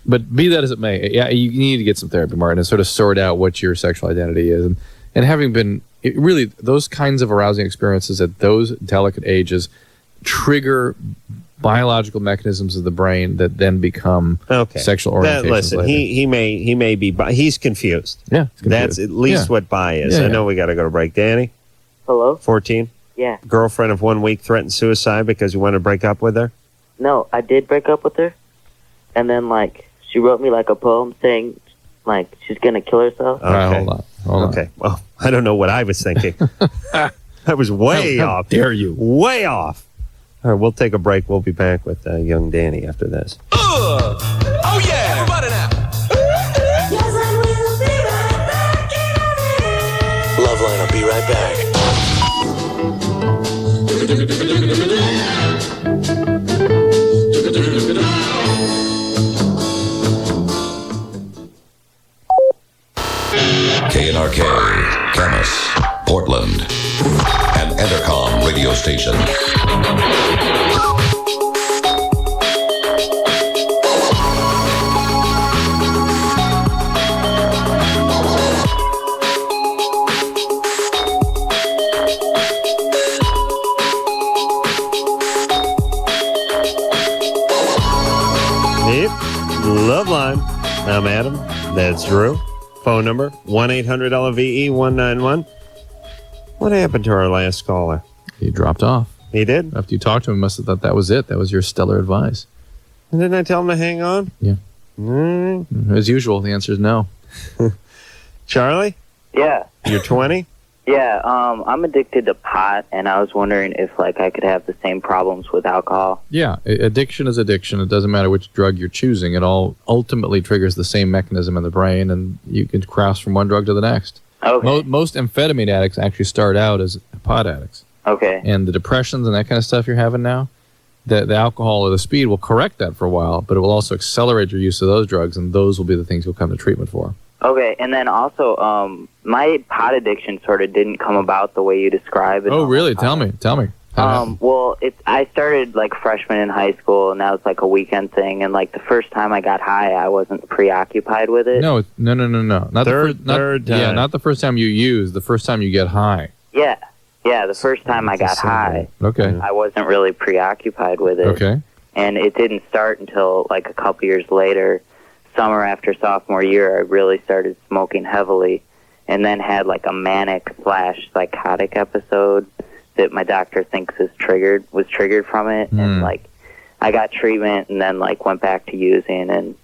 But be that as it may, yeah, you need to get some therapy, Martin, and sort of sort out what your sexual identity is. And having been, really, those kinds of arousing experiences at those delicate ages trigger biological mechanisms of the brain that then become sexual orientations. Listen, later. he may be bi. He's confused. Yeah, that's at least what bi is. I know we got to go to break. Danny, Hello? 14. Yeah. Girlfriend of 1 week threatened suicide because you want to break up with her. No, I did break up with her. And then, like, she wrote me, like, a poem saying, like, she's going to kill herself. Okay. Hold on. Okay. Well, I don't know what I was thinking. I was way How off. dare you? Way off. All right, we'll take a break. We'll be back with young Danny after this. Oh yeah, everybody now. LoveLine will be right back. KNRK, Camas, Portland, an Entercom radio station. Yep. LoveLine. I'm Adam. That's Drew. Phone number 1-800-LVE-191. What happened to our last caller? He dropped off. He did? After you talked to him, he must have thought that was it. That was your stellar advice. And didn't I tell him to hang on? Yeah. As usual, the answer is no. Charlie? Yeah. You're 20? Yeah, I'm addicted to pot, and I was wondering if, like, I could have the same problems with alcohol. Yeah, addiction is addiction. It doesn't matter which drug you're choosing. It all ultimately triggers the same mechanism in the brain, and you can cross from one drug to the next. Okay. Most amphetamine addicts actually start out as pot addicts. Okay. And the depressions and that kind of stuff you're having now, the alcohol or the speed will correct that for a while, but it will also accelerate your use of those drugs, and those will be the things you'll come to treatment for. Okay, and then also, my pot addiction sort of didn't come about the way you describe it. Oh, really? Tell me. Well, I started like freshman in high school, and that was like a weekend thing. And like the first time I got high, I wasn't preoccupied with it. No. Not third time. Yeah, not the first time you use. The first time you get high. Yeah, the first time I got high, Okay. I wasn't really preoccupied with it. Okay. And it didn't start until like a couple years later, summer after sophomore year. I really started smoking heavily, and then had like a manic/psychotic episode that my doctor thinks was triggered from it. And like I got treatment and then like went back to using, and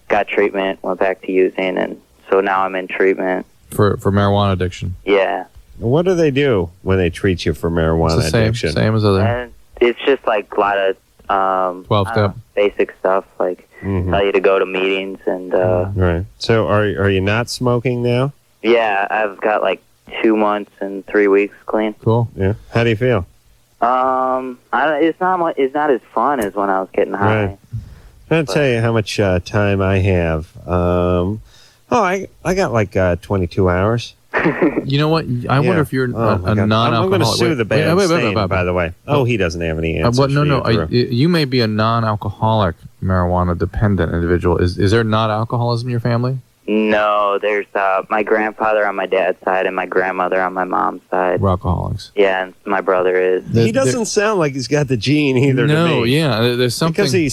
got treatment, went back to using, and so now I'm in treatment For marijuana addiction. Yeah. What do they do when they treat you for marijuana It's the same, addiction? same as other. And it's just like a lot of 12-step. basic stuff, like tell you to go to meetings and Right. So are you not smoking now? yeah, I've got like 2 months and 3 weeks clean. Cool. Yeah. How do you feel? It's not as fun as when I was getting high. Right. I'll tell you how much time I have. I got like 22 hours. You know what? I wonder if you're a non-alcoholic. I'm going to sue the band by the way. Oh, he doesn't have any answers. You may be a non-alcoholic marijuana dependent individual. Is there not alcoholism in your family? No, there's my grandfather on my dad's side and my grandmother on my mom's side. We're alcoholics. Yeah, and my brother is. He doesn't sound like he's got the gene either. No, to me. yeah, there's something because he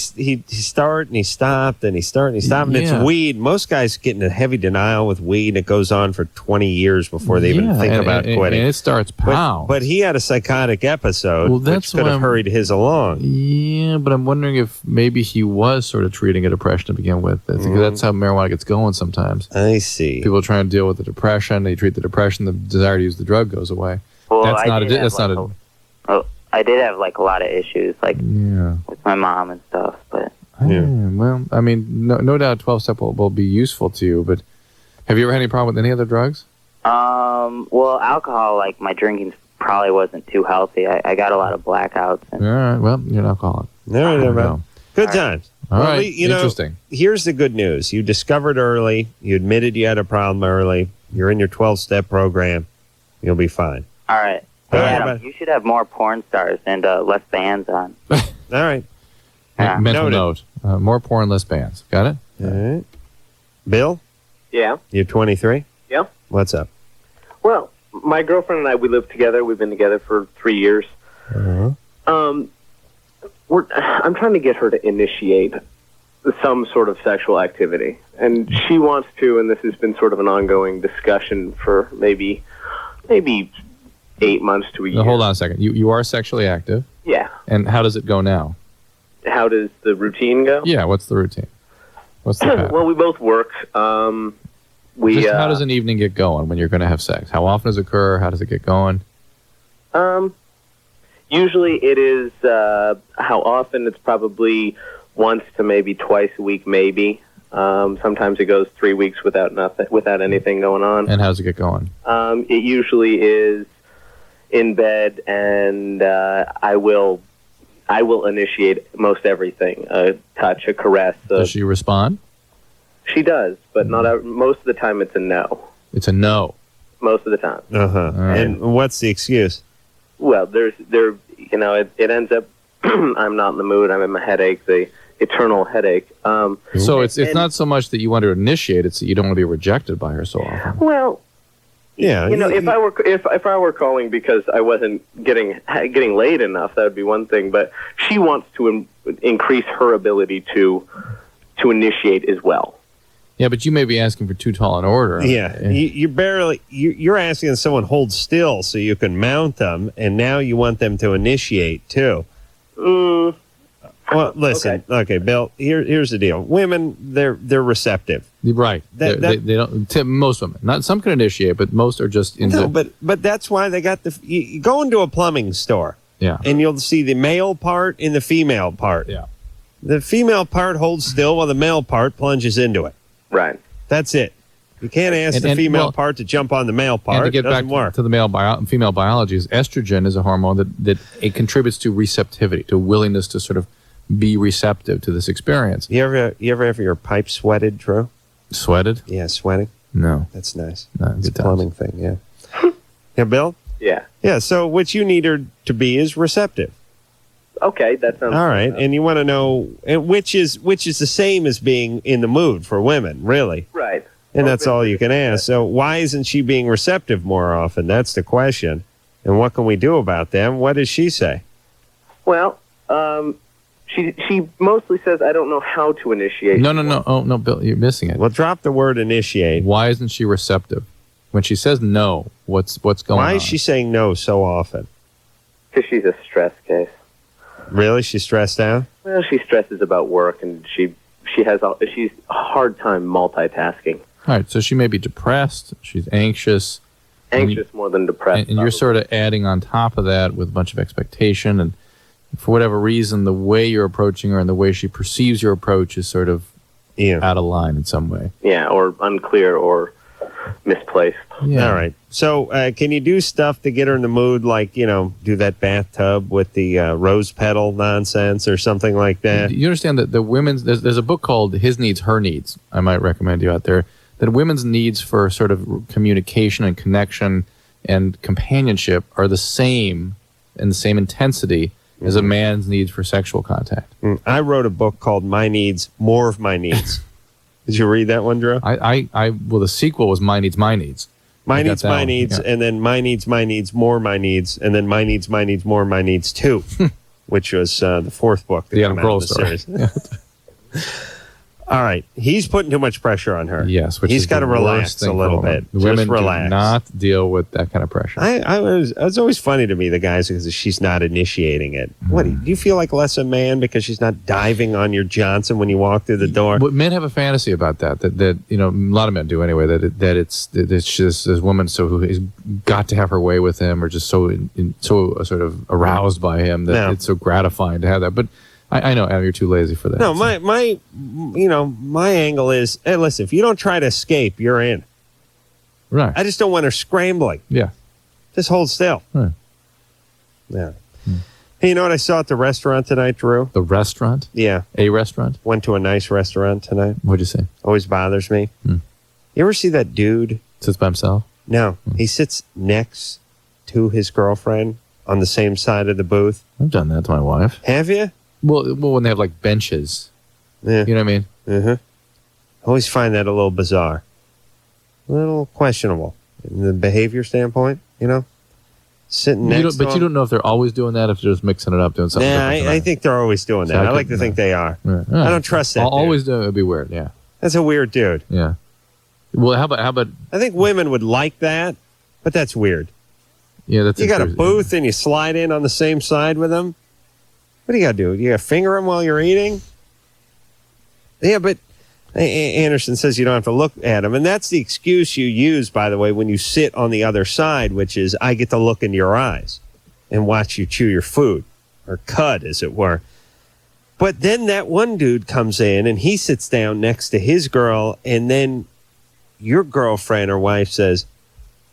started and he stopped and he started and he stopped. And it's Yeah. weed. Most guys get into heavy denial with weed. It goes on for 20 years before they even think about quitting. And it starts pow. But he had a psychotic episode, Well, that's which could why have hurried his along. Yeah, but I'm wondering if maybe he was sort of treating a depression to begin with. I think that's how marijuana gets going sometimes. I see. People try to deal with the depression. They treat the depression. The desire to use the drug goes away. Well, That's not a. have, I did have like a lot of issues, like with my mom and stuff. But Well, I mean, no doubt 12-step will be useful to you. But have you ever had any problem with any other drugs? well, alcohol, like my drinking probably wasn't too healthy. I got a lot of blackouts. All right. Well, you're an alcoholic. No, no. Good times. All Well, right. you know, Interesting. Here's the good news. You discovered early. You admitted you had a problem early. You're in your 12-step program. You'll be fine. All right. All Hey, right, Adam, you should have more porn stars and less bands on. All right. Mental note. More porn, less bands. Got it? All right. Bill, Yeah. you're 23? Yeah. What's up? Well, my girlfriend and I, we live together. We've been together for 3 years. Uh-huh. I'm trying to get her to initiate some sort of sexual activity, and she wants to. And this has been sort of an ongoing discussion for maybe 8 months to a year. Now, hold on a second. You are sexually active. Yeah. And how does it go now? How does the routine go? Yeah. What's the routine? What's the pattern? Well, we both work. How does an evening get going when you're going to have sex? How often does it occur? How does it get going? Usually it is, how often? It's probably once to maybe twice a week, maybe. Sometimes it goes 3 weeks without anything going on. And how does it get going? It usually is in bed, and I will initiate most everything. A touch, a caress. Does she respond? She does, but not most of the time it's a no. It's a no. Most of the time. Uh-huh. Right. And what's the excuse? Well, it ends up I'm not in the mood. I'm in my headache, the eternal headache. So it's not so much that you want to initiate; it's that you don't want to be rejected by her so often. Well, yeah. If I were calling because I wasn't getting laid enough, that would be one thing. But she wants to increase her ability to initiate as well. Yeah, but you may be asking for too tall an order. Yeah, you're asking someone hold still so you can mount them, and now you want them to initiate too. Well, listen, okay, Bill. Here's the deal. Women, they're receptive, right? They don't. Most women, not some can initiate, but most are just into. No, but that's why they got you go into a plumbing store. Yeah, and you'll see the male part and the female part. Yeah, the female part holds still while the male part plunges into it. Right. That's it. You can't ask the female part to jump on the male part. And to get back to the female biology, is estrogen is a hormone that it contributes to receptivity, to willingness to sort of be receptive to this experience. You ever have your pipe sweated, Drew? Sweated? Yeah, sweating. No. That's nice. No, it's a plumbing thing, yeah. Yeah, Bill? Yeah. Yeah, so what you need her to be is receptive. Okay, that sounds all right. And you want to know which is the same as being in the mood for women, really. Right. And that's all you can ask. So why isn't she being receptive more often? That's the question. And what can we do about them? What does she say? Well, she mostly says, I don't know how to initiate. No. Oh, no, Bill, you're missing it. Well, drop the word initiate. Why isn't she receptive? When she says no, what's going on? Why is she saying no so often? Because she's a stress case. Really? She's stressed out? Well, she stresses about work, and she's a hard time multitasking. All right, so she may be depressed. She's anxious. Anxious more than depressed. And you're sort of adding on top of that with a bunch of expectation. And for whatever reason, the way you're approaching her and the way she perceives your approach is sort of out of line in some way. Yeah, or unclear or misplaced. Yeah. All right. So can you do stuff to get her in the mood, like, do that bathtub with the rose petal nonsense or something like that? You understand that the women's, there's a book called His Needs, Her Needs, I might recommend you out there, that women's needs for sort of communication and connection and companionship are the same and the same intensity as a man's needs for sexual contact. I wrote a book called My Needs, More of My Needs. Did you read that one, Drew? Well, the sequel was My Needs, My Needs. My Needs, My Needs, and then My Needs, My Needs, More My Needs, and then My Needs, More My Needs 2, which was the fourth book. The Adam Grohl story. All right. He's putting too much pressure on her. Yes, which he's is got to the relax worst thing a little for women. bit. Women Just relax. do not deal with that kind of pressure. It's always funny to me, the guys, because she's not initiating it. What, do you feel like less a man because she's not diving on your Johnson when you walk through the door? But men have a fantasy about that you know, a lot of men do anyway, that it's just this woman who has got to have her way with him, or just so sort of aroused by him that it's so gratifying to have that. But I know, Adam, you're too lazy for that. No, my angle is, hey, listen, if you don't try to escape, you're in. Right. I just don't want her scrambling. Yeah. Just hold still. Right. Yeah. Hey, you know what I saw at the restaurant tonight, Drew? The restaurant? Yeah. A restaurant? Went to a nice restaurant tonight. What'd you say? Always bothers me. You ever see that dude? Sits by himself? No. He sits next to his girlfriend on the same side of the booth. I've done that to my wife. Have you? Well, when they have like benches. Yeah. You know what I mean? I always find that a little bizarre. A little questionable in the behavior standpoint, you know? Sitting next to But you don't know if they're always doing that, if they're just mixing it up, doing something different. I think they're always doing that. So I like to think they are. Yeah. I don't trust that dude. Always do it would be weird, yeah. That's a weird dude. Yeah. Well, how about... I think women would like that, but that's weird. Yeah, that's... You got a booth and you slide in on the same side with them? What do you got to do? You got to finger him while you're eating? Yeah, but Anderson says you don't have to look at him. And that's the excuse you use, by the way, when you sit on the other side, which is I get to look into your eyes and watch you chew your food, or cud, as it were. But then that one dude comes in and he sits down next to his girl, and then your girlfriend or wife says,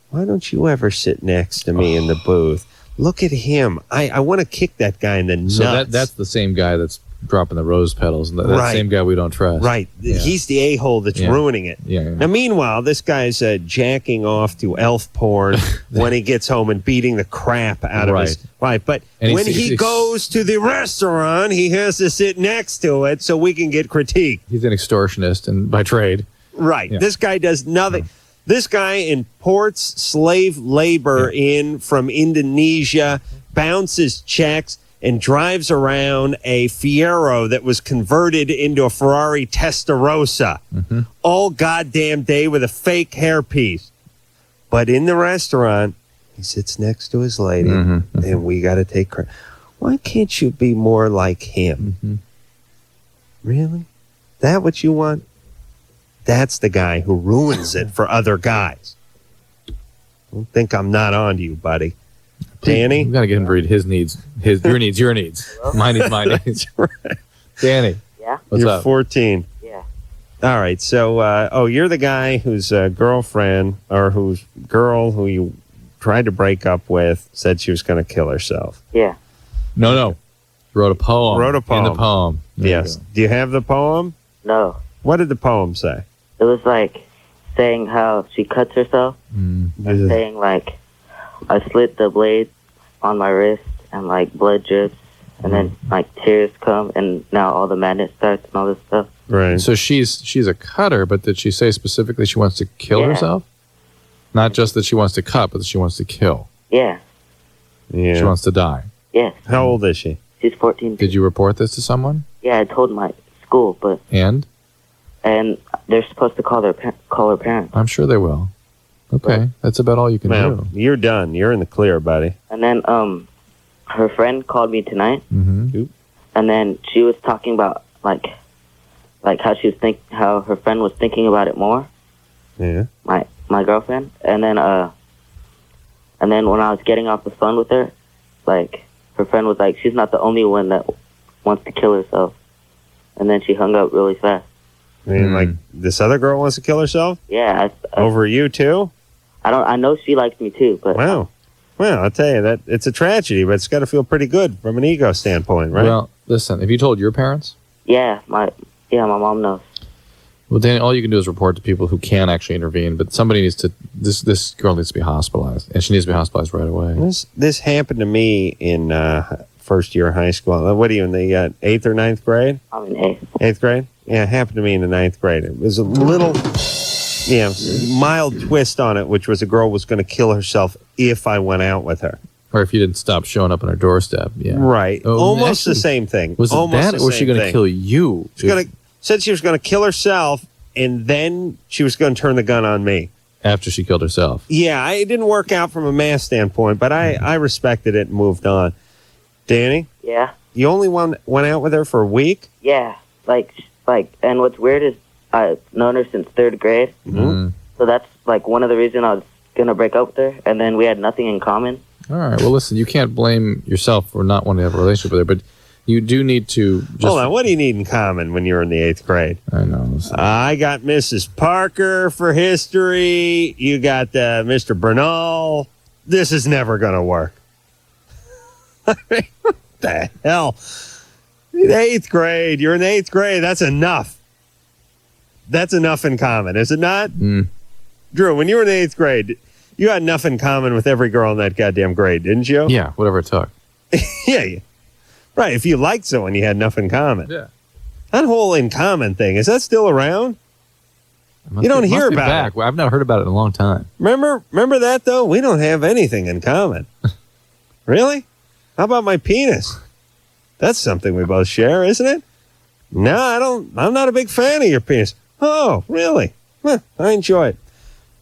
why don't you ever sit next to me in the booth? Look at him. I want to kick that guy in the nuts. So that's the same guy that's dropping the rose petals. And that same guy we don't trust. Right. Yeah. He's the a-hole that's ruining it. Yeah. Now, meanwhile, this guy's jacking off to elf porn when he gets home and beating the crap out of his wife. But when he goes to the restaurant, he has to sit next to it so we can get critique. He's an extortionist and by trade. Right. Yeah. This guy does nothing. This guy imports slave labor in from Indonesia, bounces checks, and drives around a Fiero that was converted into a Ferrari Testarossa all goddamn day with a fake hairpiece. But in the restaurant, he sits next to his lady, and we got to take credit. Why can't you be more like him? Really? That what you want? That's the guy who ruins it for other guys. Don't think I'm not on to you, buddy. Danny? We've got to get him to read his needs. Your needs, your needs. My needs, my needs. Danny. Yeah? What's You're up? 14. Yeah. All right. So, you're the guy whose girlfriend or whose girl who you tried to break up with said she was going to kill herself. Yeah. No. Wrote a poem. Wrote a poem. In the poem. Yes. Do you have the poem? No. What did the poem say? It was like saying how she cuts herself. And saying like, I slit the blade on my wrist and like blood drips and then like tears come and now all the madness starts and all this stuff. Right. So she's a cutter, but did she say specifically she wants to kill herself? Not just that she wants to cut, but that she wants to kill. Yeah. Yeah. She wants to die. Yes. How old is she? She's 14. Did you report this to someone? Yeah, I told my school, but And they're supposed to call her parents. I'm sure they will. Okay, that's about all you can do. You're done. You're in the clear, buddy. And then her friend called me tonight, Mm-hmm. and then she was talking about like how how her friend was thinking about it more. Yeah. My girlfriend, and then when I was getting off the phone with her, like her friend was like, she's not the only one that wants to kill herself, and then she hung up really fast. I mean, like this other girl wants to kill herself? Yeah. Over you too? I know she likes me too, but wow. Well, I'll tell you that it's a tragedy, but it's got to feel pretty good from an ego standpoint, right? Well, listen, have you told your parents? Yeah, my mom knows. Well, Danny, all you can do is report to people who can actually intervene, but somebody needs to, this girl needs to be hospitalized, and she needs to be hospitalized right away. This happened to me in first year of high school. What are you in the 8th or 9th grade? I'm in 8th. 8th grade? Yeah, it happened to me in the 9th grade. It was a little, mild twist on it, which was a girl was going to kill herself if I went out with her. Or if you didn't stop showing up on her doorstep. Yeah. Right. Oh, Almost actually, the same thing. Was it Almost that, the or was she same going to thing. kill you? Said she was going to kill herself, and then she was going to turn the gun on me. After she killed herself. Yeah, it didn't work out from a math standpoint, but I respected it and moved on. Danny? Yeah. You only went out with her for a week? Yeah. Like, and what's weird is I've known her since 3rd grade. Mm-hmm. So that's like one of the reasons I was going to break up with her. And then we had nothing in common. All right. Well, listen, you can't blame yourself for not wanting to have a relationship with her, but you do need to just... Hold on, what do you need in common when you were in the 8th grade? I know. I got Mrs. Parker for history. You got Mr. Bernal. This is never going to work. I mean, what the hell? In 8th grade. You're in 8th grade. That's enough. That's enough in common, is it not? Drew, when you were in the 8th grade, you had enough in common with every girl in that goddamn grade, didn't you? Yeah, whatever it took. Yeah. Right, if you liked someone, you had enough in common. Yeah. That whole in common thing, is that still around? You don't hear about it. Well, I've not heard about it in a long time. Remember that, though? We don't have anything in common. Really? How about my penis? That's something we both share, isn't it? No, I don't. I'm not a big fan of your penis. Oh, really? Huh, I enjoy it.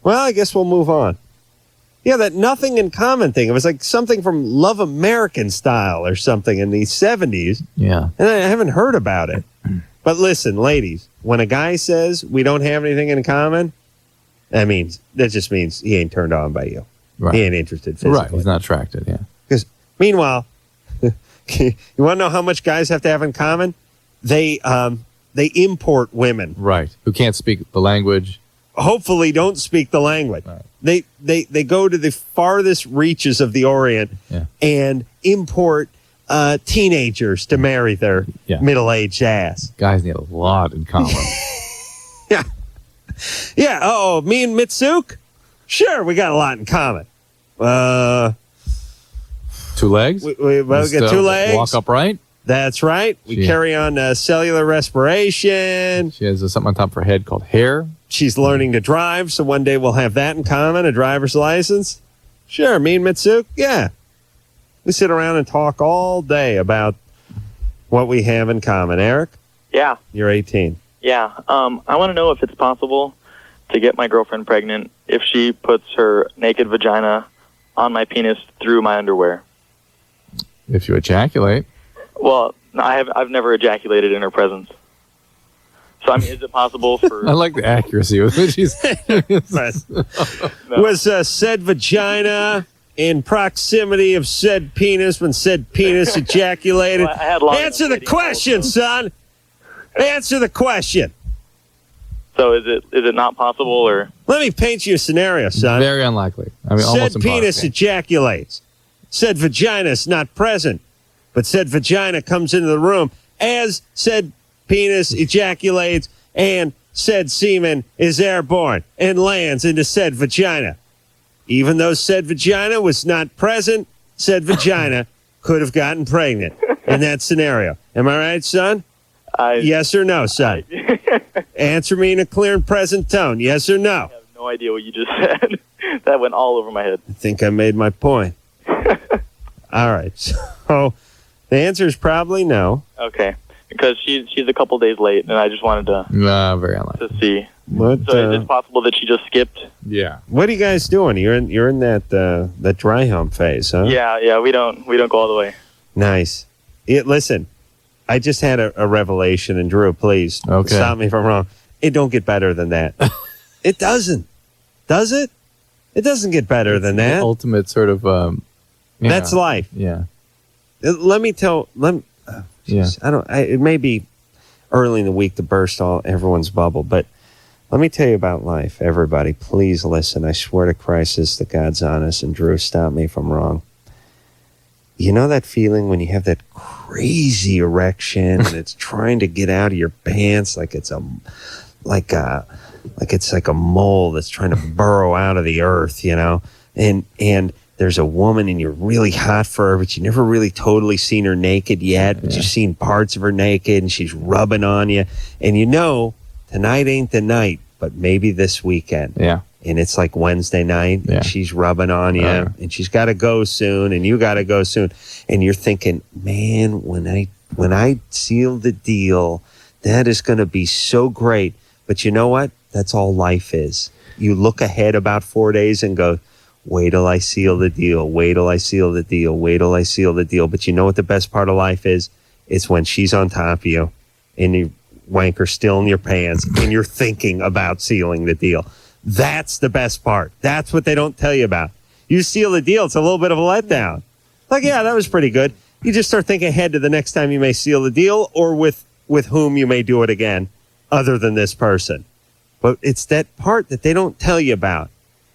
Well, I guess we'll move on. Yeah, that nothing in common thing. It was like something from Love American Style or something in the 70s. Yeah. And I haven't heard about it. But listen, ladies, when a guy says we don't have anything in common, that just means he ain't turned on by you. Right. He ain't interested physically. Right. He's not attracted, yeah. Because meanwhile, you want to know how much guys have to have in common? They import women. Right. Who can't speak the language. Hopefully don't speak the language. Right. They go to the farthest reaches of the Orient and import teenagers to marry their middle-aged ass. Guys need a lot in common. Yeah. Yeah. Oh, me and Mitsuk? Sure, we got a lot in common. 2 legs? We both get 2 legs. Walk upright? That's right. We carry on cellular respiration. She has something on top of her head called hair. She's learning to drive, so one day we'll have that in common, a driver's license. Sure, me and Mitsuk, yeah. We sit around and talk all day about what we have in common. Eric? Yeah. You're 18. Yeah. I want to know if it's possible to get my girlfriend pregnant if she puts her naked vagina on my penis through my underwear. If you ejaculate. Well, I've never ejaculated in her presence. So, I mean, is it possible for... I like the accuracy with which he's... Was said vagina in proximity of said penis when said penis ejaculated? Well, Answer the question, son. Answer the question. So is it not possible, or... Let me paint you a scenario, son. Very unlikely. I mean, almost said penis impossible. ejaculates. Said vagina is not present, but said vagina comes into the room as said penis ejaculates and said semen is airborne and lands into said vagina. Even though said vagina was not present, said vagina could have gotten pregnant in that scenario. Am I right, son? Yes or no, son? Answer me in a clear and present tone. Yes or no? I have no idea what you just said. That went all over my head. I think I made my point. All right. So the answer is probably no. Okay. Because she's a couple days late, and I just wanted to very unlikely. To see. What, so is it possible that she just skipped? Yeah. What are you guys doing? You're in that dry hump phase, huh? Yeah. We don't go all the way. Nice. Listen, I just had a revelation, and Drew, please stop me if I'm wrong. It don't get better than that. It doesn't. Does it? It doesn't get better than that. The ultimate sort of. That's life. Yeah. Let me tell. It may be early in the week to burst everyone's bubble, but let me tell you about life. Everybody, please listen. I swear to Christ, this is the God's honest. And Drew, stop me if I'm wrong. You know that feeling when you have that crazy erection and it's trying to get out of your pants like it's like a mole that's trying to burrow out of the earth, you know? And there's a woman and you're really hot for her, but you never really totally seen her naked yet, but you've seen parts of her naked and she's rubbing on you. And you know, tonight ain't the night, but maybe this weekend. Yeah. And it's like Wednesday night and she's rubbing on you and she's got to go soon and you got to go soon. And you're thinking, man, when I seal the deal, that is going to be so great. But you know what? That's all life is. You look ahead about 4 days and go, wait till I seal the deal. Wait till I seal the deal. Wait till I seal the deal. But you know what the best part of life is? It's when she's on top of you and you wanker still in your pants and you're thinking about sealing the deal. That's the best part. That's what they don't tell you about. You seal the deal, it's a little bit of a letdown. Like, yeah, that was pretty good. You just start thinking ahead to the next time you may seal the deal or with whom you may do it again, other than this person. But it's that part that they don't tell you about.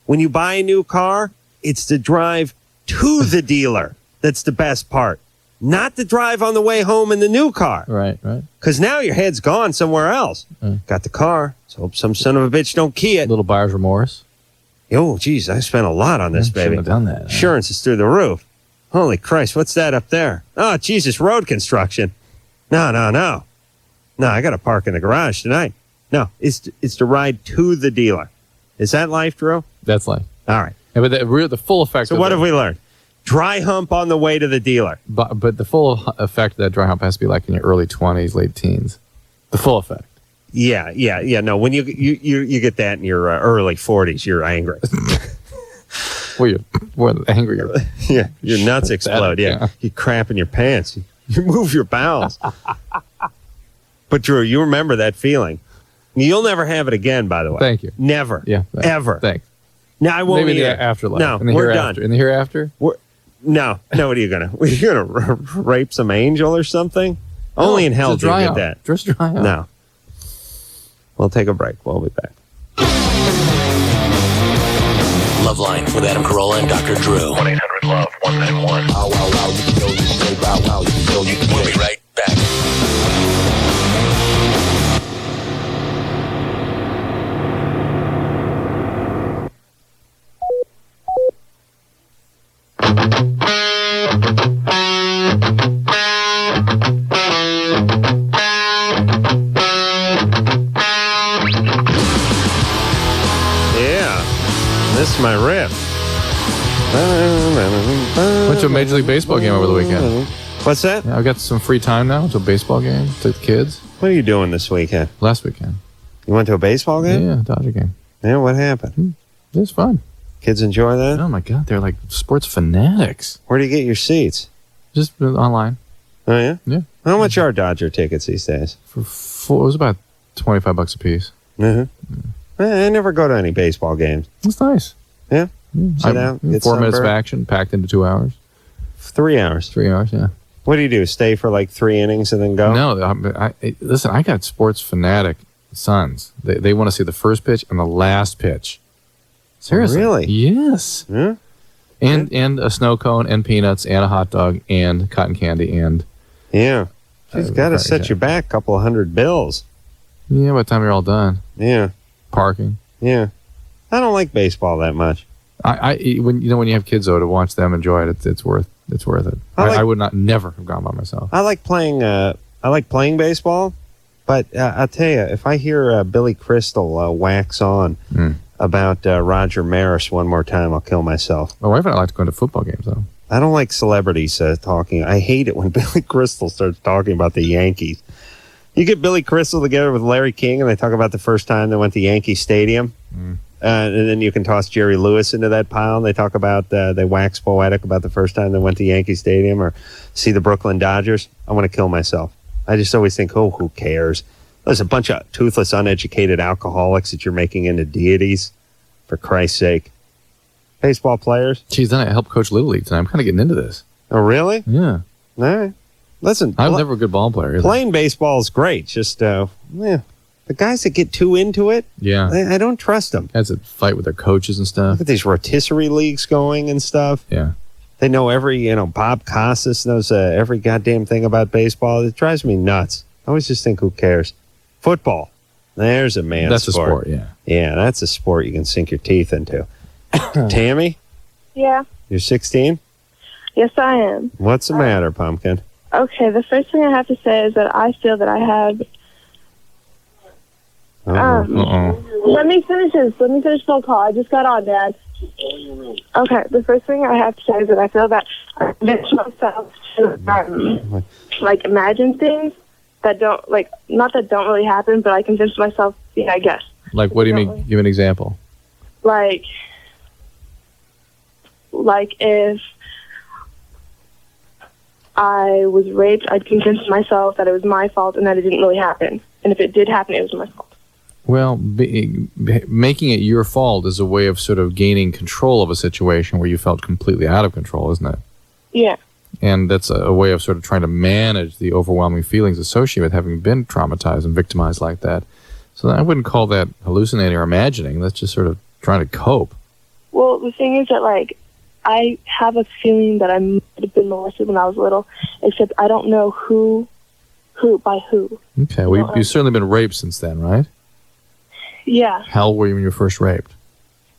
When you buy a new car, it's the drive to the dealer that's the best part, not the drive on the way home in the new car. Right. Because now your head's gone somewhere else. Got the car. Let's hope some son of a bitch don't key it. Little buyer's remorse. Oh, geez, I spent a lot on this, baby. Shouldn't have done that. Insurance is through the roof. Holy Christ, what's that up there? Oh, Jesus, road construction. No. No, I got to park in the garage tonight. No, it's the ride to the dealer. Is that life, Drew? That's life. All right. Yeah, but the full effect. So what have we learned? Dry hump on the way to the dealer. But the full effect of that dry hump has to be like in your early 20s, late teens. The full effect. Yeah. No, when you get that in your early 40s, you're angry. Well, angry. Yeah, your nuts explode. Yeah, you crap in your pants. You move your bowels. But Drew, you remember that feeling. You'll never have it again, by the way. Thank you. Never. Yeah. Ever. Thanks. No, I won't. Maybe either. in the afterlife. No, in the we're hereafter. done. In the hereafter? No. What are you gonna? Are you gonna rape some angel or something? Only in hell do you get that. Just dry out. No. We'll take a break. We'll be back. LoveLine with Adam Carolla and Dr. Drew. 1-800-LOVE-191. We'll be right back. This is my riff. Went to a Major League Baseball game over the weekend. What's that? Yeah, I got some free time now. To a baseball game. Took the kids. What are you doing this weekend? Last weekend. You went to a baseball game? Yeah, Dodger game. Yeah, what happened? It was fun. Kids enjoy that? Oh my God, they're like sports fanatics. Where do you get your seats? Just online. Oh yeah? Yeah. How much are Dodger tickets these days? It was about $25 a piece. I never go to any baseball games. It's nice. Yeah? Sit down, get 4 minutes of sunburned? action, packed into 2 hours. 3 hours. 3 hours, yeah. What do you do? Stay for like 3 innings and then go? No, listen, I got sports fanatic sons. They want to see the first pitch and the last pitch. Seriously. Really? Yes. Yeah. And a snow cone and peanuts and a hot dog and cotton candy and... Yeah. She's got to set you back a couple of $100. Yeah, by the time you're all done. Yeah. Parking. Yeah. I don't like baseball that much. When you have kids though, to watch them enjoy it, it's worth it. I would never have gone by myself. I like playing baseball, but I'll tell you, if I hear Billy Crystal wax on about Roger Maris one more time, I'll kill myself. My wife and I like to go to football games though. I don't like celebrities talking. I hate it when Billy Crystal starts talking about the Yankees. You get Billy Crystal together with Larry King and they talk about the first time they went to Yankee Stadium. And then you can toss Jerry Lewis into that pile. And they talk about, they wax poetic about the first time they went to Yankee Stadium or see the Brooklyn Dodgers. I want to kill myself. I just always think, oh, who cares? There's a bunch of toothless, uneducated alcoholics that you're making into deities, for Christ's sake. Baseball players. Geez, then I helped coach Little League tonight. I'm kind of getting into this. Oh, really? Yeah. All right. Listen. I'm never a good ball player either. Playing baseball is great. Just, the guys that get too into it, yeah, I don't trust them. Guys that fight with their coaches and stuff. Look at these rotisserie leagues going and stuff. Yeah. They know every, Bob Costas knows every goddamn thing about baseball. It drives me nuts. I always just think, who cares? Football. There's a man's That's sport. A sport, yeah. Yeah, that's a sport you can sink your teeth into. Tammy? Yeah. You're 16? Yes, I am. What's the matter, Pumpkin? Okay, the first thing I have to say is that I feel that I have... Let me finish this. Let me finish the call. I just got on, Dad. Okay, the first thing I have to say is that I feel that I convince myself to, imagine things that don't, not that don't really happen, but I convince myself, yeah, I guess. Like, what do you mean? Give an example. Like if I was raped, I'd convince myself that it was my fault and that it didn't really happen. And if it did happen, it was my fault. Well, making it your fault is a way of sort of gaining control of a situation where you felt completely out of control, isn't it? Yeah. And that's a way of sort of trying to manage the overwhelming feelings associated with having been traumatized and victimized like that. So I wouldn't call that hallucinating or imagining. That's just sort of trying to cope. Well, the thing is that, I have a feeling that I might have been molested when I was little, except I don't know by who. Okay, well, you've certainly been raped since then, right? Yeah. How old were you when you were first raped?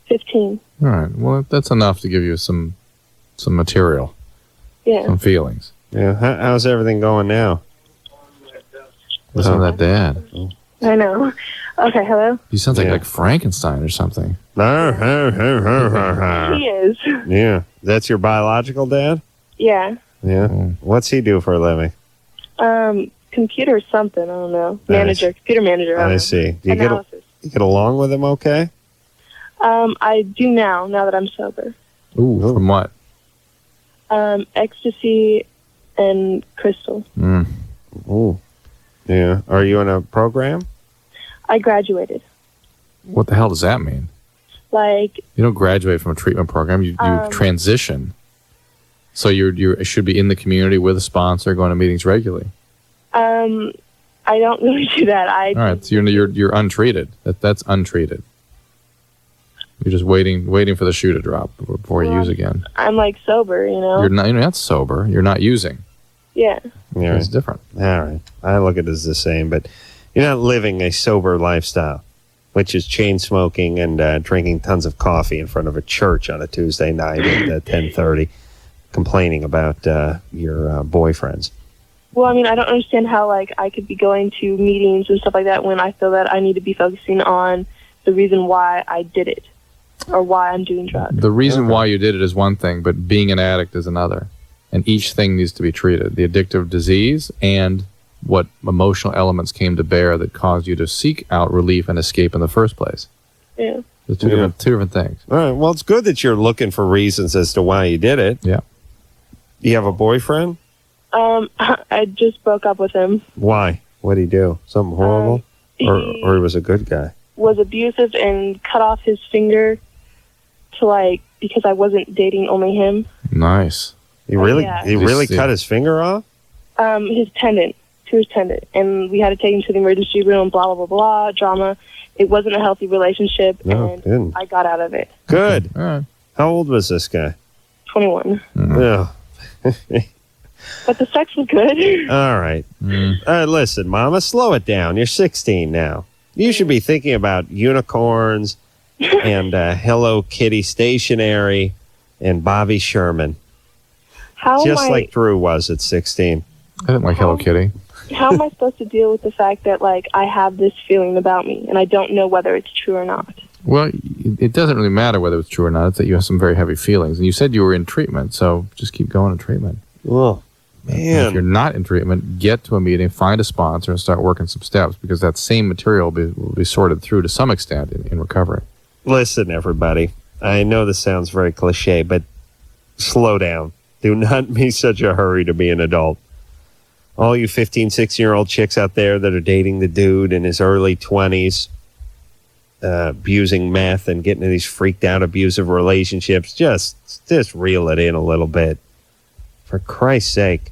15. All right, well, that's enough to give you some material. Yeah. Some feelings. Yeah, how's everything going now? Listen to that dad. I know. Okay, hello? You sound like Frankenstein or something. He is. Yeah. That's your biological dad? Yeah. Yeah. What's he do for a living? Computer something, I don't know. Manager, computer manager. I don't know. See. Do you Analysis. get along with him okay? I do now that I'm sober. Ooh, from what? Ecstasy and crystal. Ooh. Yeah. Are you in a program? I graduated. What the hell does that mean? You don't graduate from a treatment program. You transition. So you should be in the community with a sponsor, going to meetings regularly. I don't really do that. All right, so you're untreated. That's untreated. You're just waiting for the shoe to drop before you use again. I'm sober, You're not sober. You're not using. Yeah. Yeah. It's different. All right. I look at it as the same, but you're not living a sober lifestyle, which is chain smoking and drinking tons of coffee in front of a church on a Tuesday night at 10:30, complaining about your boyfriends. Well, I don't understand how, I could be going to meetings and stuff like that when I feel that I need to be focusing on the reason why I did it or why I'm doing drugs. The reason why you did it is one thing, but being an addict is another. And each thing needs to be treated. The addictive disease and what emotional elements came to bear that caused you to seek out relief and escape in the first place. Yeah. There's two different things. All right. Well, it's good that you're looking for reasons as to why you did it. Yeah. Do you have a boyfriend? I just broke up with him. Why? What did he do? Something horrible? Or he was a good guy? Was abusive and cut off his finger to because I wasn't dating only him. Nice. He really Yeah. cut his finger off? His tendon, to his tendon. And we had to take him to the emergency room, blah, blah, blah, blah, drama. It wasn't a healthy relationship, and I got out of it. Good. All right. How old was this guy? 21. Yeah. But the sex was good. All right. Listen, Mama, slow it down. You're 16 now. You should be thinking about unicorns and Hello Kitty stationery and Bobby Sherman. Just like Drew was at 16. I didn't like Hello Kitty. How am I supposed to deal with the fact that, I have this feeling about me, and I don't know whether it's true or not? Well, it doesn't really matter whether it's true or not. It's that you have some very heavy feelings. And you said you were in treatment, so just keep going to treatment. Oh, man. And if you're not in treatment, get to a meeting, find a sponsor, and start working some steps, because that same material will be sorted through to some extent in recovery. Listen, everybody. I know this sounds very cliche, but slow down. Do not be such a hurry to be an adult. All you 15, 16-year-old chicks out there that are dating the dude in his early 20s, abusing meth and getting in these freaked out abusive relationships, just reel it in a little bit. For Christ's sake.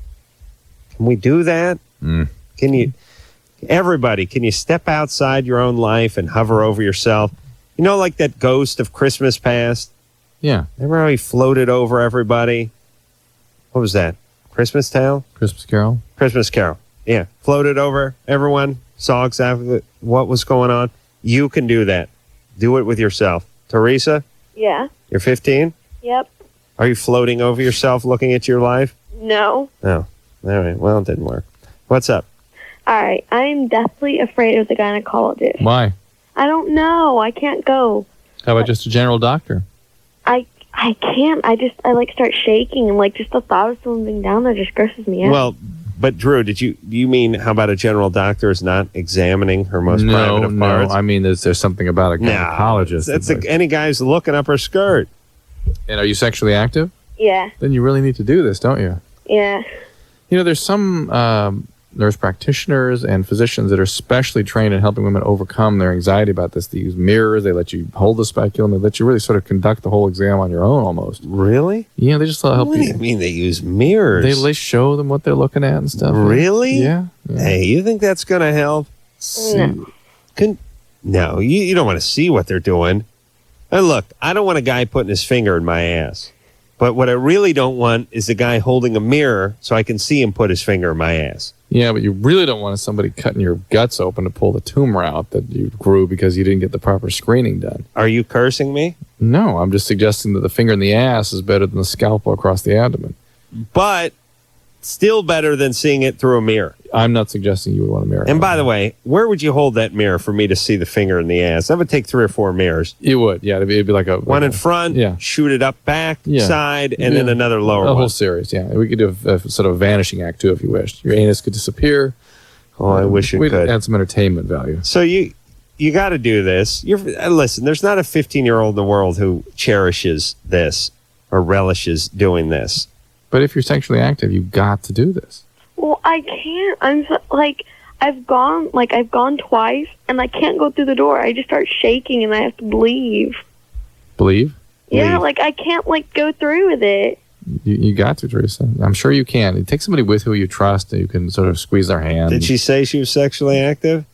Can we do that? Can you step outside your own life and hover over yourself? You know, like that ghost of Christmas past? Yeah. Remember how he floated over everybody? What was that? Christmas Tale? Christmas Carol? Christmas Carol. Yeah. Floated over everyone, saw exactly what was going on. You can do that. Do it with yourself. Teresa? Yeah. You're 15? Yep. Are you floating over yourself looking at your life? No. Oh, all right. Well, it didn't work. What's up? All right. I'm deathly afraid of the gynecologist. Why? I don't know. I can't go. How about just a general doctor? I can't. I like start shaking, and like just the thought of someone being down there just grosses me out. Well, but Drew, do you mean how about a general doctor is not examining her most private of parts? No. I mean, there's something about a gynecologist. That's any guy's looking up her skirt. And are you sexually active? Yeah. Then you really need to do this, don't you? Yeah. You know, there's some nurse practitioners and physicians that are specially trained in helping women overcome their anxiety about this. They use mirrors. They let you hold the speculum. They let you really sort of conduct the whole exam on your own almost. Really? Yeah, they just help What do you mean they use mirrors? They show them what they're looking at and stuff. Really? Yeah. Hey, you think that's going to help? No, you don't want to see what they're doing. And look, I don't want a guy putting his finger in my ass. But what I really don't want is a guy holding a mirror so I can see him put his finger in my ass. Yeah, but you really don't want somebody cutting your guts open to pull the tumor out that you grew because you didn't get the proper screening done. Are you cursing me? No, I'm just suggesting that the finger in the ass is better than the scalpel across the abdomen. But still better than seeing it through a mirror. I'm not suggesting you would want a mirror. And by the way, where would you hold that mirror for me to see the finger in the ass? That would take 3 or 4 mirrors. You would, yeah. It'd be like one in front, shoot it up back, side, and then another lower one. A whole series, yeah. We could do a sort of vanishing act, too, if you wished. Your anus could disappear. Oh, I wish it we'd could. Add some entertainment value. So you got to do this. Listen, there's not a 15-year-old in the world who cherishes this or relishes doing this. But if you're sexually active, you've got to do this. Well, I can't. I've gone twice, and I can't go through the door. I just start shaking, and I have to leave. Believe? Yeah, I can't, go through with it. You got to, Teresa. I'm sure you can. Take somebody with who you trust, and you can sort of squeeze their hand. Did she say she was sexually active?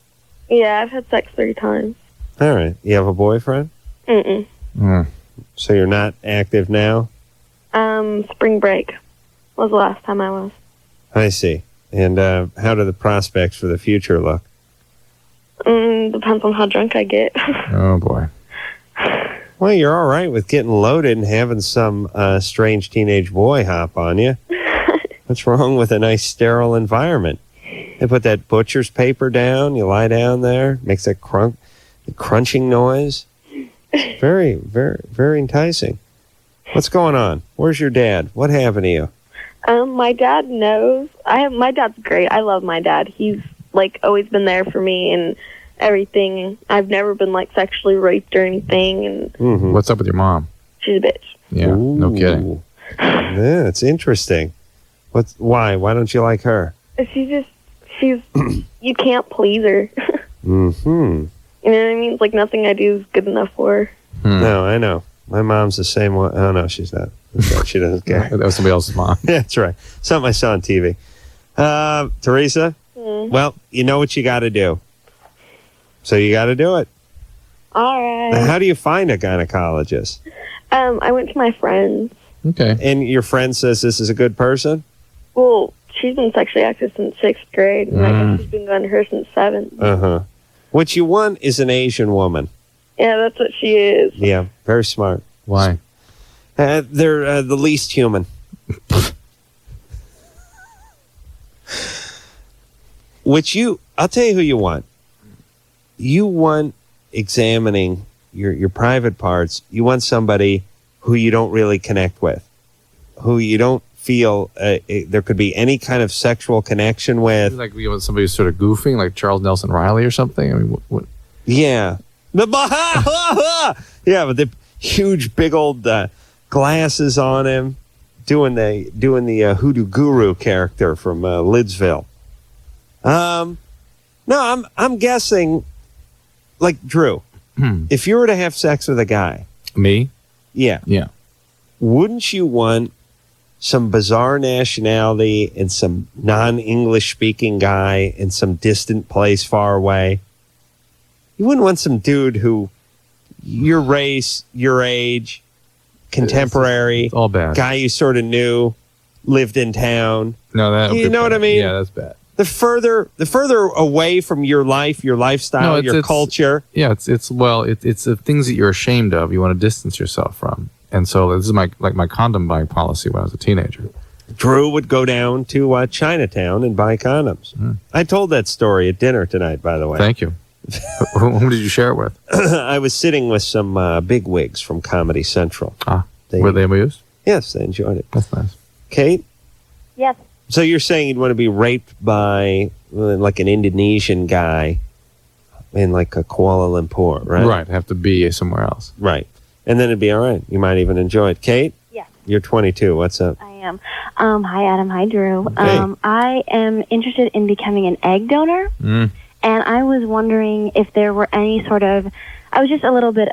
Yeah, I've had sex 3 times. All right. You have a boyfriend? Mm-mm. So you're not active now? Spring break was the last time I was. I see. And how do the prospects for the future look? Depends on how drunk I get. Oh, boy. Well, you're all right with getting loaded and having some strange teenage boy hop on you. What's wrong with a nice sterile environment? They put that butcher's paper down. You lie down there. Makes that crunching noise. Very, very, very enticing. What's going on? Where's your dad? What happened to you? My dad knows. My dad's great. I love my dad. He's always been there for me and everything. I've never been sexually raped or anything. And What's up with your mom? She's a bitch. Yeah, no kidding. Yeah, it's interesting. Why? Why don't you like her? She's you can't please her. Mm-hmm. You know what I mean? It's nothing I do is good enough for her. No, I know. My mom's the same way. Oh, no, she's not. She doesn't care. That was somebody else's mom. Yeah, that's right. Something I saw on TV. Teresa, well, you know what you got to do. So you got to do it. All right. Now, how do you find a gynecologist? I went to my friends. Okay. And your friend says this is a good person? Well, she's been sexually active since 6th grade, and I guess she's been going to her since 7th. Uh-huh. What you want is an Asian woman. Yeah, that's what she is. Yeah, very smart. Why? They're the least human. I'll tell you who you want. You want examining your private parts. You want somebody who you don't really connect with, who you don't feel there could be any kind of sexual connection with. Like you want somebody who's sort of goofing, like Charles Nelson Riley or something? I mean, what? Yeah. Yeah, with the huge, big old glasses on him, doing the hoodoo guru character from Lidsville. No, I'm guessing, Drew, if you were to have sex with a guy. Me? Yeah. Yeah. Wouldn't you want some bizarre nationality and some non-English speaking guy in some distant place far away? You wouldn't want some dude who your race, your age, contemporary, all bad. Guy you sort of knew, lived in town. No, that you know what I mean? Yeah, that's bad. The further away from your life, your lifestyle, your culture. Yeah, it's the things that you're ashamed of. You want to distance yourself from, And so this is my condom buying policy when I was a teenager. Drew would go down to Chinatown and buy condoms. I told that story at dinner tonight, by the way. Thank you. Whom did you share it with? I was sitting with some big wigs from Comedy Central. Were they amused? Yes, they enjoyed it. That's nice. Kate? Yes. So you're saying you'd want to be raped by like an Indonesian guy in like a Kuala Lumpur, right? Right. Have to be somewhere else. Right. And then it'd be all right. You might even enjoy it. Kate? Yes. You're 22. What's up? I am. Hi, Adam. Hi, Drew. Hey. I am interested in becoming an egg donor, and I was wondering if there were any sort of... I was just a little bit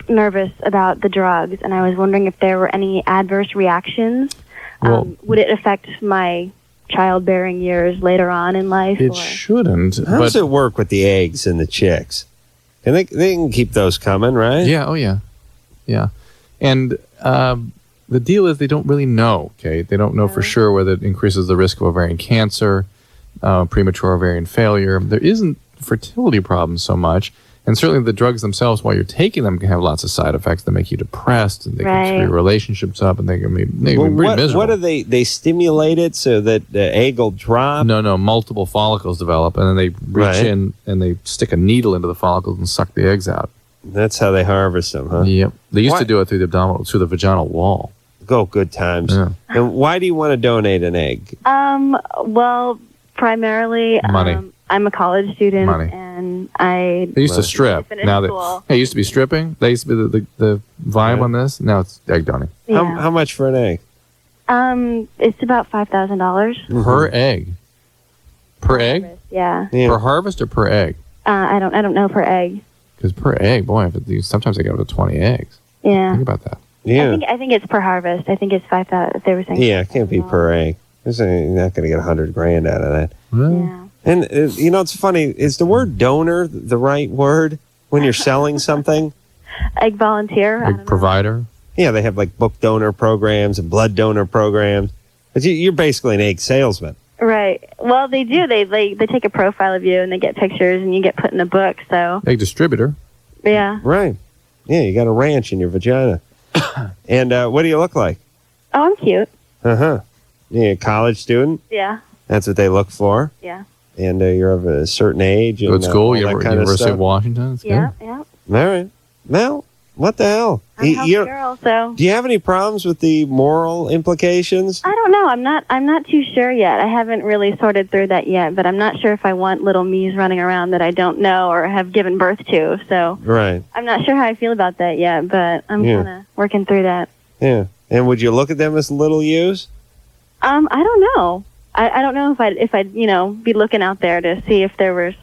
nervous about the drugs, and I was wondering if there were any adverse reactions. Would it affect my childbearing years later on in life? It shouldn't. How does it work with the eggs and the chicks? And they can keep those coming, right? Yeah. Oh, yeah. Yeah. And the deal is they don't really know, Kate. They don't know for sure whether it increases the risk of ovarian cancer, premature ovarian failure. There isn't fertility problems so much. And certainly the drugs themselves, while you're taking them, can have lots of side effects that make you depressed, and they can screw your relationships up, and they can be pretty miserable. What do they stimulate it so that the egg will drop? No, multiple follicles develop, and then they reach in and they stick a needle into the follicles and suck the eggs out. That's how they harvest them, huh? Yep. They used to do it through the vaginal wall. Go, good times. Yeah. And why do you want to donate an egg? Well, primarily, money. I'm a college student, Money. and I... They used to strip. Now it used to be stripping. They used to be the vibe on this. Now it's egg donating. Yeah. How much for an egg? It's about $5,000 per egg. Per egg? Yeah. Per harvest or per egg? I don't know per egg. Because per egg, boy, sometimes they get up to 20 eggs. Yeah. Think about that. Yeah. I think it's per harvest. I think it's 5,000. If they were saying. Yeah, it can't be per egg. You're not going to get $100,000 out of that. Yeah. And it's funny. Is the word donor the right word when you're selling something? Egg volunteer. Egg provider. Yeah, they have like book donor programs and blood donor programs. But you're basically an egg salesman. Right. Well, they do. They take a profile of you and they get pictures and you get put in a book. So. Egg distributor. Yeah. Right. Yeah, you got a ranch in your vagina. And what do you look like? Oh, I'm cute. Yeah, a college student. Yeah. That's what they look for. Yeah. And you're of a certain age. And, Good school, all that kind University of of Washington. It's Yeah. good. Yeah. All right. Well, what the hell? I'm a healthy girl, so. Do you have any problems with the moral implications? I don't know. I'm not too sure yet. I haven't really sorted through that yet, but I'm not sure if I want little me's running around that I don't know or have given birth to. So Right. I'm not sure how I feel about that yet, but I'm kind of working through that. Yeah. And would you look at them as little yous? I don't know. I don't know if I'd be looking out there to see if there were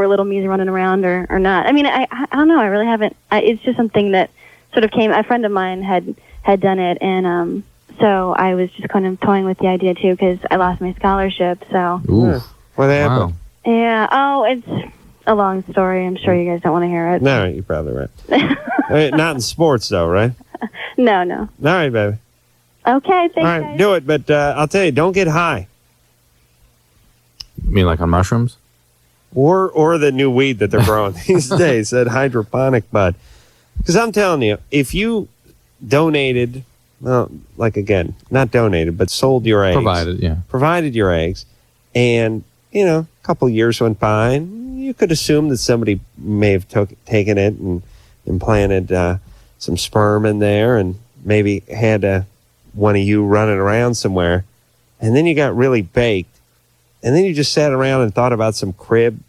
little me's running around or not. I mean, I don't know. I really haven't. It's just something that sort of came. A friend of mine had done it, and so I was just kind of toying with the idea too because I lost my scholarship. So. Ooh. What happened? Yeah. Oh, it's a long story. I'm sure you guys don't want to hear it. No, you're probably right. Not in sports, though, right? No. All right, baby. Okay, thanks, All right, guys. do it. But I'll tell you, don't get high. You mean like on mushrooms? Or the new weed that they're growing these days, that hydroponic bud. Because I'm telling you, if you donated, well, like again, not donated, but sold your eggs. Provided your eggs, and, a couple years went by, and you could assume that somebody may have taken it and implanted some sperm in there and maybe had one of you running around somewhere, and then you got really baked, and then you just sat around and thought about some crib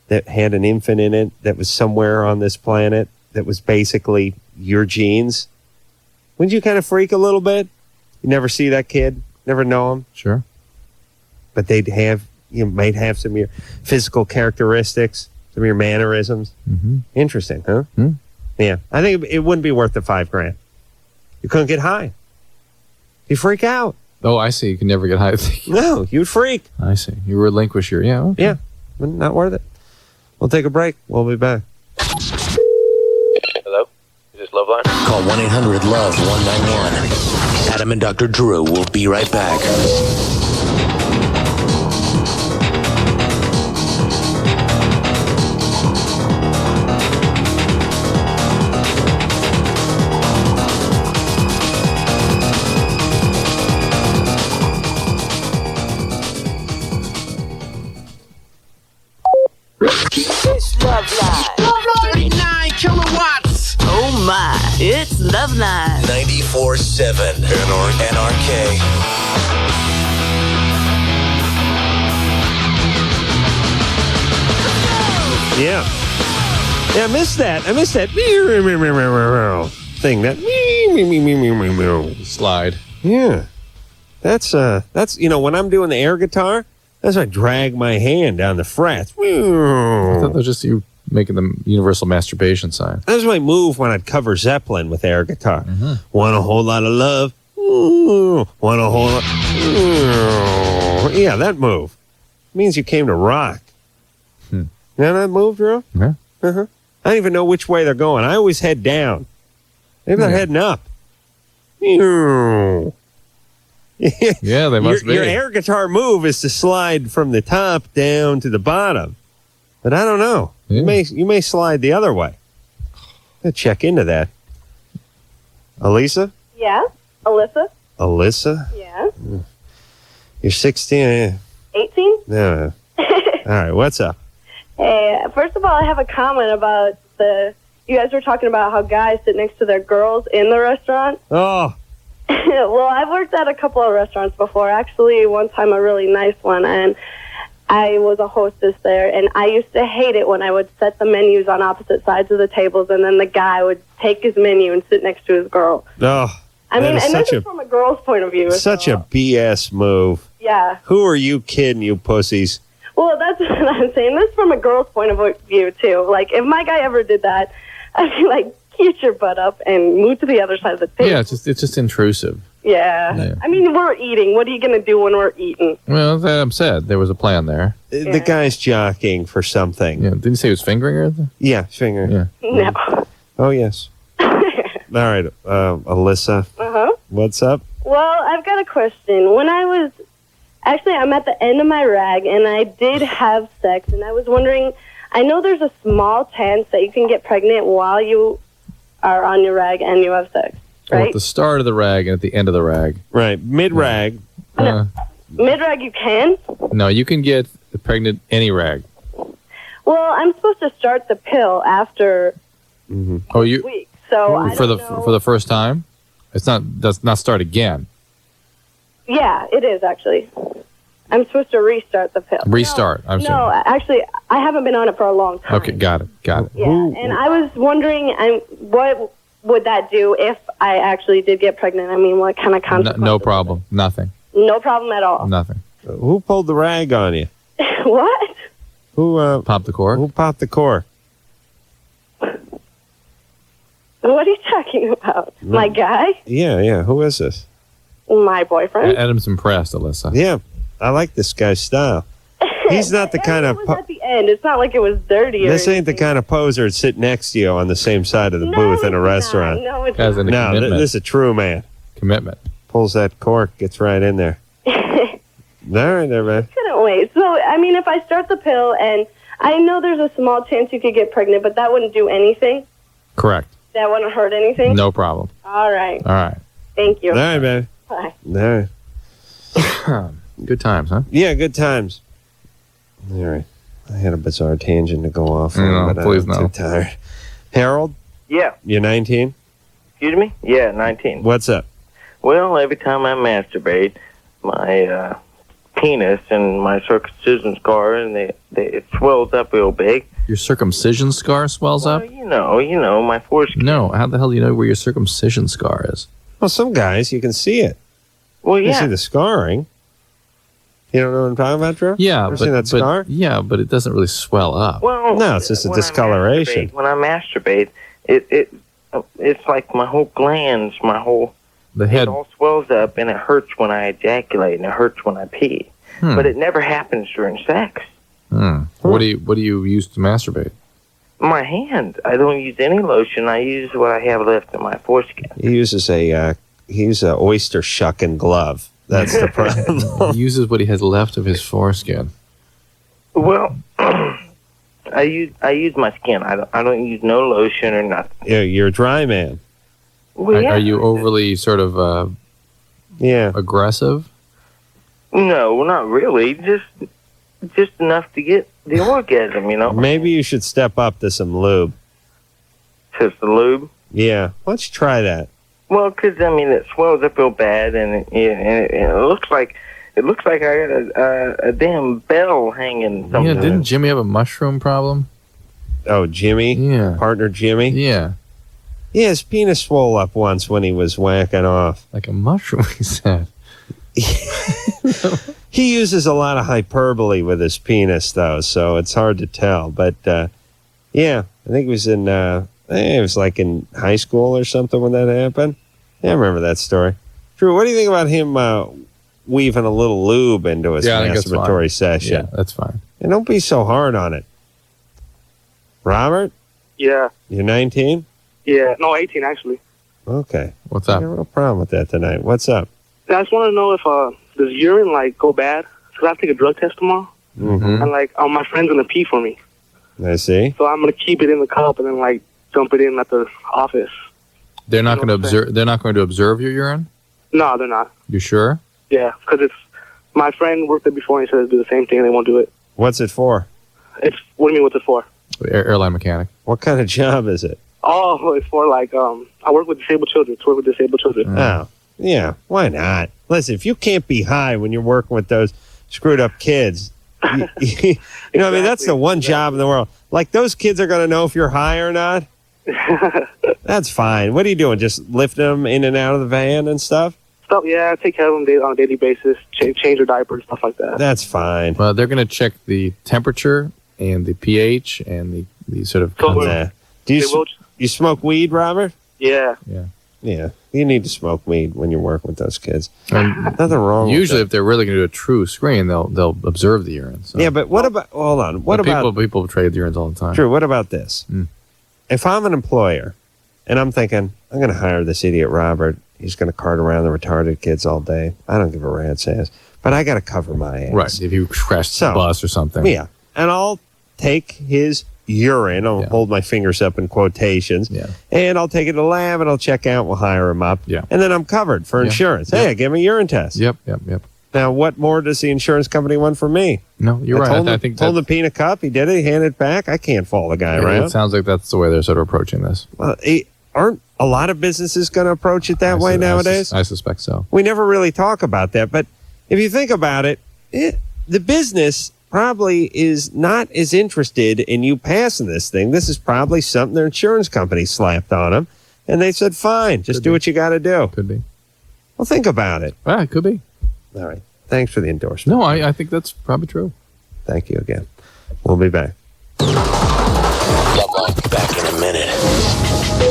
that had an infant in it that was somewhere on this planet that was basically your genes. Wouldn't you kind of freak a little bit? You never see that kid, never know him. Sure. But they'd have, might have some of your physical characteristics, some of your mannerisms. Mm-hmm. Interesting, huh? Yeah, I think it wouldn't be worth the $5,000. You couldn't get high. You freak out. Oh, I see. You can never get high. No, you'd freak. I see. You relinquish your, okay. Yeah, not worth it. We'll take a break. We'll be back. Hello? Is this LoveLine? Call 1-800-LOVE-191. Adam and Dr. Drew will be right back. LoveLine. 94.7 NRK. Yeah. Yeah, I missed that thing. That slide. Yeah. That's when I'm doing the air guitar, that's when I drag my hand down the frets. I thought that was just you making the universal masturbation sign. That's my move when I'd cover Zeppelin with air guitar. Want a whole lot of love? Want a whole lot? Yeah, that move. Means you came to rock. You know that move, Drew? Yeah. I don't even know which way they're going. I always head down. Maybe they're heading up. Yeah, they must be. Your air guitar move is to slide from the top down to the bottom. But I don't know. Yeah. You may slide the other way. I'll check into that. Elisa? Yeah. Alyssa? Alyssa? Yeah. You're 16? 18? No. All right, what's up? Hey, first of all, I have a comment about you guys were talking about how guys sit next to their girls in the restaurant. Oh. Well, I've worked at a couple of restaurants before. Actually, one time a really nice one, and I was a hostess there, and I used to hate it when I would set the menus on opposite sides of the tables, and then the guy would take his menu and sit next to his girl. Oh. I mean, and this is from a girl's point of view. Such a BS move. Yeah. Who are you kidding, you pussies? Well, that's what I'm saying. This is from a girl's point of view, too. Like, if my guy ever did that, I'd be like, get your butt up and move to the other side of the table. Yeah, it's just intrusive. Yeah. I mean, we're eating. What are you going to do when we're eating? Well, I'm sad. There was a plan there. The guy's jockeying for something. Yeah, didn't you say he was fingering her? Yeah, fingering. Yeah. No. Oh, yes. All right, Alyssa. Uh-huh. What's up? Well, I've got a question. I'm at the end of my rag, and I did have sex, and I was wondering, I know there's a small chance that you can get pregnant while you are on your rag and you have sex, Or right? at the start of the rag and at the end of the rag. Right, mid-rag. Mid-rag you can? No, you can get pregnant any rag. Well, I'm supposed to start the pill after Oh, you week, so I for don't the know. for the first time? Does not start again. Yeah, it is, actually. I'm supposed to restart the pill. Restart. I'm No, sorry. actually, I haven't been on it for a long time. Okay, got it. Yeah, and I was wondering, what would that do if I actually did get pregnant? I mean, what kind of consequences? No problem. Nothing. No problem at all. Nothing. Who pulled the rag on you? What? Who popped the cork? Who popped the cork? What are you talking about? My guy? Yeah. Who is this? My boyfriend? Adam's impressed, Alyssa. Yeah, I like this guy's style. He's not the kind of... It was at the end. It's not like it was dirty. This ain't the kind of poser to sit next to you on the same side of the booth in a restaurant. No, it's As in a No, commitment. this is a true man. Commitment. Pulls that cork, gets right in there. All right there, man. Couldn't wait. So, I mean, if I start the pill, and I know there's a small chance you could get pregnant, but that wouldn't do anything? Correct. That wouldn't hurt anything? No problem. All right. All right. Thank you. All right, man. Bye. All right. Good times, huh? Yeah, good times. All right. I had a bizarre tangent to go off on, No, but please I'm no. too tired. Harold, Yeah. you're 19? Excuse me? Yeah, 19. What's up? Well, every time I masturbate, my penis and my circumcision scar, and it swells up real big. Your circumcision scar swells up? You know, my foreskin. No. How the hell do you know where your circumcision scar is? Well, some guys, you can see it. Well, You yeah. see the scarring. You don't know what I'm talking about, Drew? Yeah, Ever seen that scar? Yeah, but it doesn't really swell up. Well, No, it's just a when I discoloration. When I masturbate, it's like my whole glands, The head. it all swells up, and it hurts when I ejaculate, and it hurts when I pee. But it never happens during sex. What do you use to masturbate? My hand. I don't use any lotion. I use what I have left in my foreskin. He uses a oyster shucking glove. That's the problem. He uses what he has left of his foreskin. Well, I use my skin. I don't use no lotion or nothing. Yeah, you're a dry man. Well, yeah. Are you overly sort of aggressive? No, not really. Just enough to get the orgasm, you know. Maybe you should step up to some lube. Just the lube? Yeah. Why don't you try that? Well, 'cause I mean, it swells up real bad, and it looks like I got a damn bell hanging somewhere. Yeah, didn't Jimmy have a mushroom problem? Oh, Jimmy? Yeah. Partner Jimmy? Yeah. Yeah, his penis swole up once when he was whacking off. Like a mushroom, he said. He uses a lot of hyperbole with his penis, though, so it's hard to tell. But, yeah, I think it was it was like in high school or something when that happened. Yeah, I remember that story. Drew, what do you think about him weaving a little lube into his masturbatory session? Yeah, that's fine. And don't be so hard on it. Robert? Yeah. You're 19? Yeah. No, 18 actually. Okay. What's up? No problem with that tonight. What's up? I just want to know if does urine like go bad? Because I have to take a drug test tomorrow, Mm-hmm. and like my friend's gonna pee for me, I see. so I'm gonna keep it in the cup and then like dump it in at the office. They're not going to observe. They're not going to observe your urine. No, they're not. You sure? Yeah, because it's my friend worked there before and he said to do the same thing. They won't do it. What's it for? It's what do you mean? What's it for? Airline mechanic. What kind of job is it? Oh, it's for like I work with disabled children. To work with disabled children. Oh, yeah. Why not? Listen, if you can't be high when you're working with those screwed up kids, you know what I mean? That's the one job in the world. Like, those kids are going to know if you're high or not. That's fine. What are you doing? Just lifting them in and out of the van and stuff? Yeah, I take care of them on a daily basis, change their diapers, stuff like that. That's fine. Well, they're going to check the temperature and the pH and the sort of. Do you smoke weed, Robert? Yeah. Yeah. You need to smoke weed when you're working with those kids. Nothing wrong. Usually, with if they're really going to do a true screen, they'll observe the urine. So. Yeah, but what about? Hold on. What about people trade urines all the time? Drew, what about this? If I'm an employer and I'm thinking, I'm going to hire this idiot Robert, he's going to cart around the retarded kids all day. I don't give a rat's ass, but I got to cover my ass. Right. If you crash the bus or something. Yeah. And I'll take his urine. I'll hold my fingers up in quotations. Yeah. And I'll take it to the lab and I'll check out. We'll hire him up. Yeah. And then I'm covered for insurance. Hey, I give him a urine test. Yep. Now, what more does the insurance company want from me? No, you're right. I think told him to pee in a cup. He did it. He handed it back. I can't follow the guy It around. sounds like that's the way they're sort of approaching this. Well, aren't a lot of businesses going to approach it that way nowadays? I suspect so. We never really talk about that. But if you think about it, the business probably is not as interested in you passing this thing. This is probably something their insurance company slapped on them. And they said, fine, just do what you got to do. Could be. Well, think about it. It could be. All right. Thanks for the endorsement. No, I think that's probably true. Thank you again. We'll be back. LoveLine, back in a minute.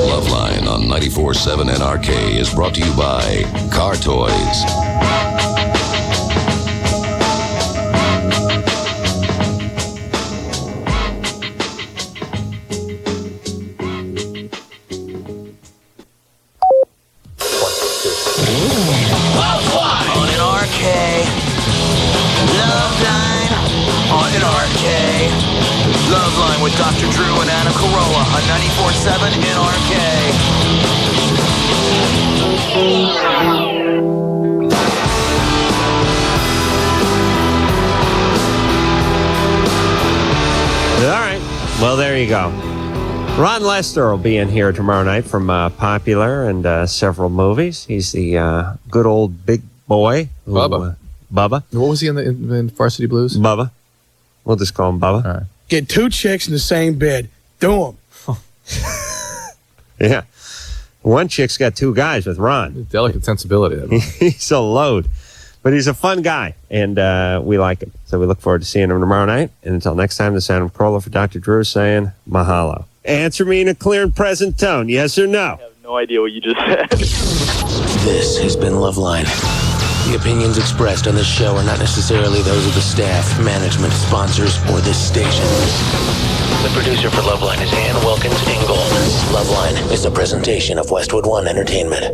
LoveLine on 94.7 NRK is brought to you by Car Toys. LoveLine on NRK. LoveLine on NRK. LoveLine with Dr. Drew and Adam Carolla on 94.7 All right. Well, there you go. Ron Lester will be in here tomorrow night from Popular and several movies. He's the good old big boy. Bubba. Bubba. What was he in Varsity Blues? Bubba. We'll just call him Bubba. All right. Get two chicks in the same bed. Do them. Yeah. One chick's got two guys with Ron. Delicate sensibility. He's a load. But he's a fun guy, and we like him. So we look forward to seeing him tomorrow night. And until next time, this is Adam Carolla for Dr. Drew saying mahalo. Answer me in a clear and present tone, yes or no? I have no idea what you just said. This has been LoveLine. The opinions expressed on this show are not necessarily those of the staff, management, sponsors, or this station. The producer for LoveLine is Ann Wilkins Ingold. LoveLine is a presentation of Westwood One Entertainment.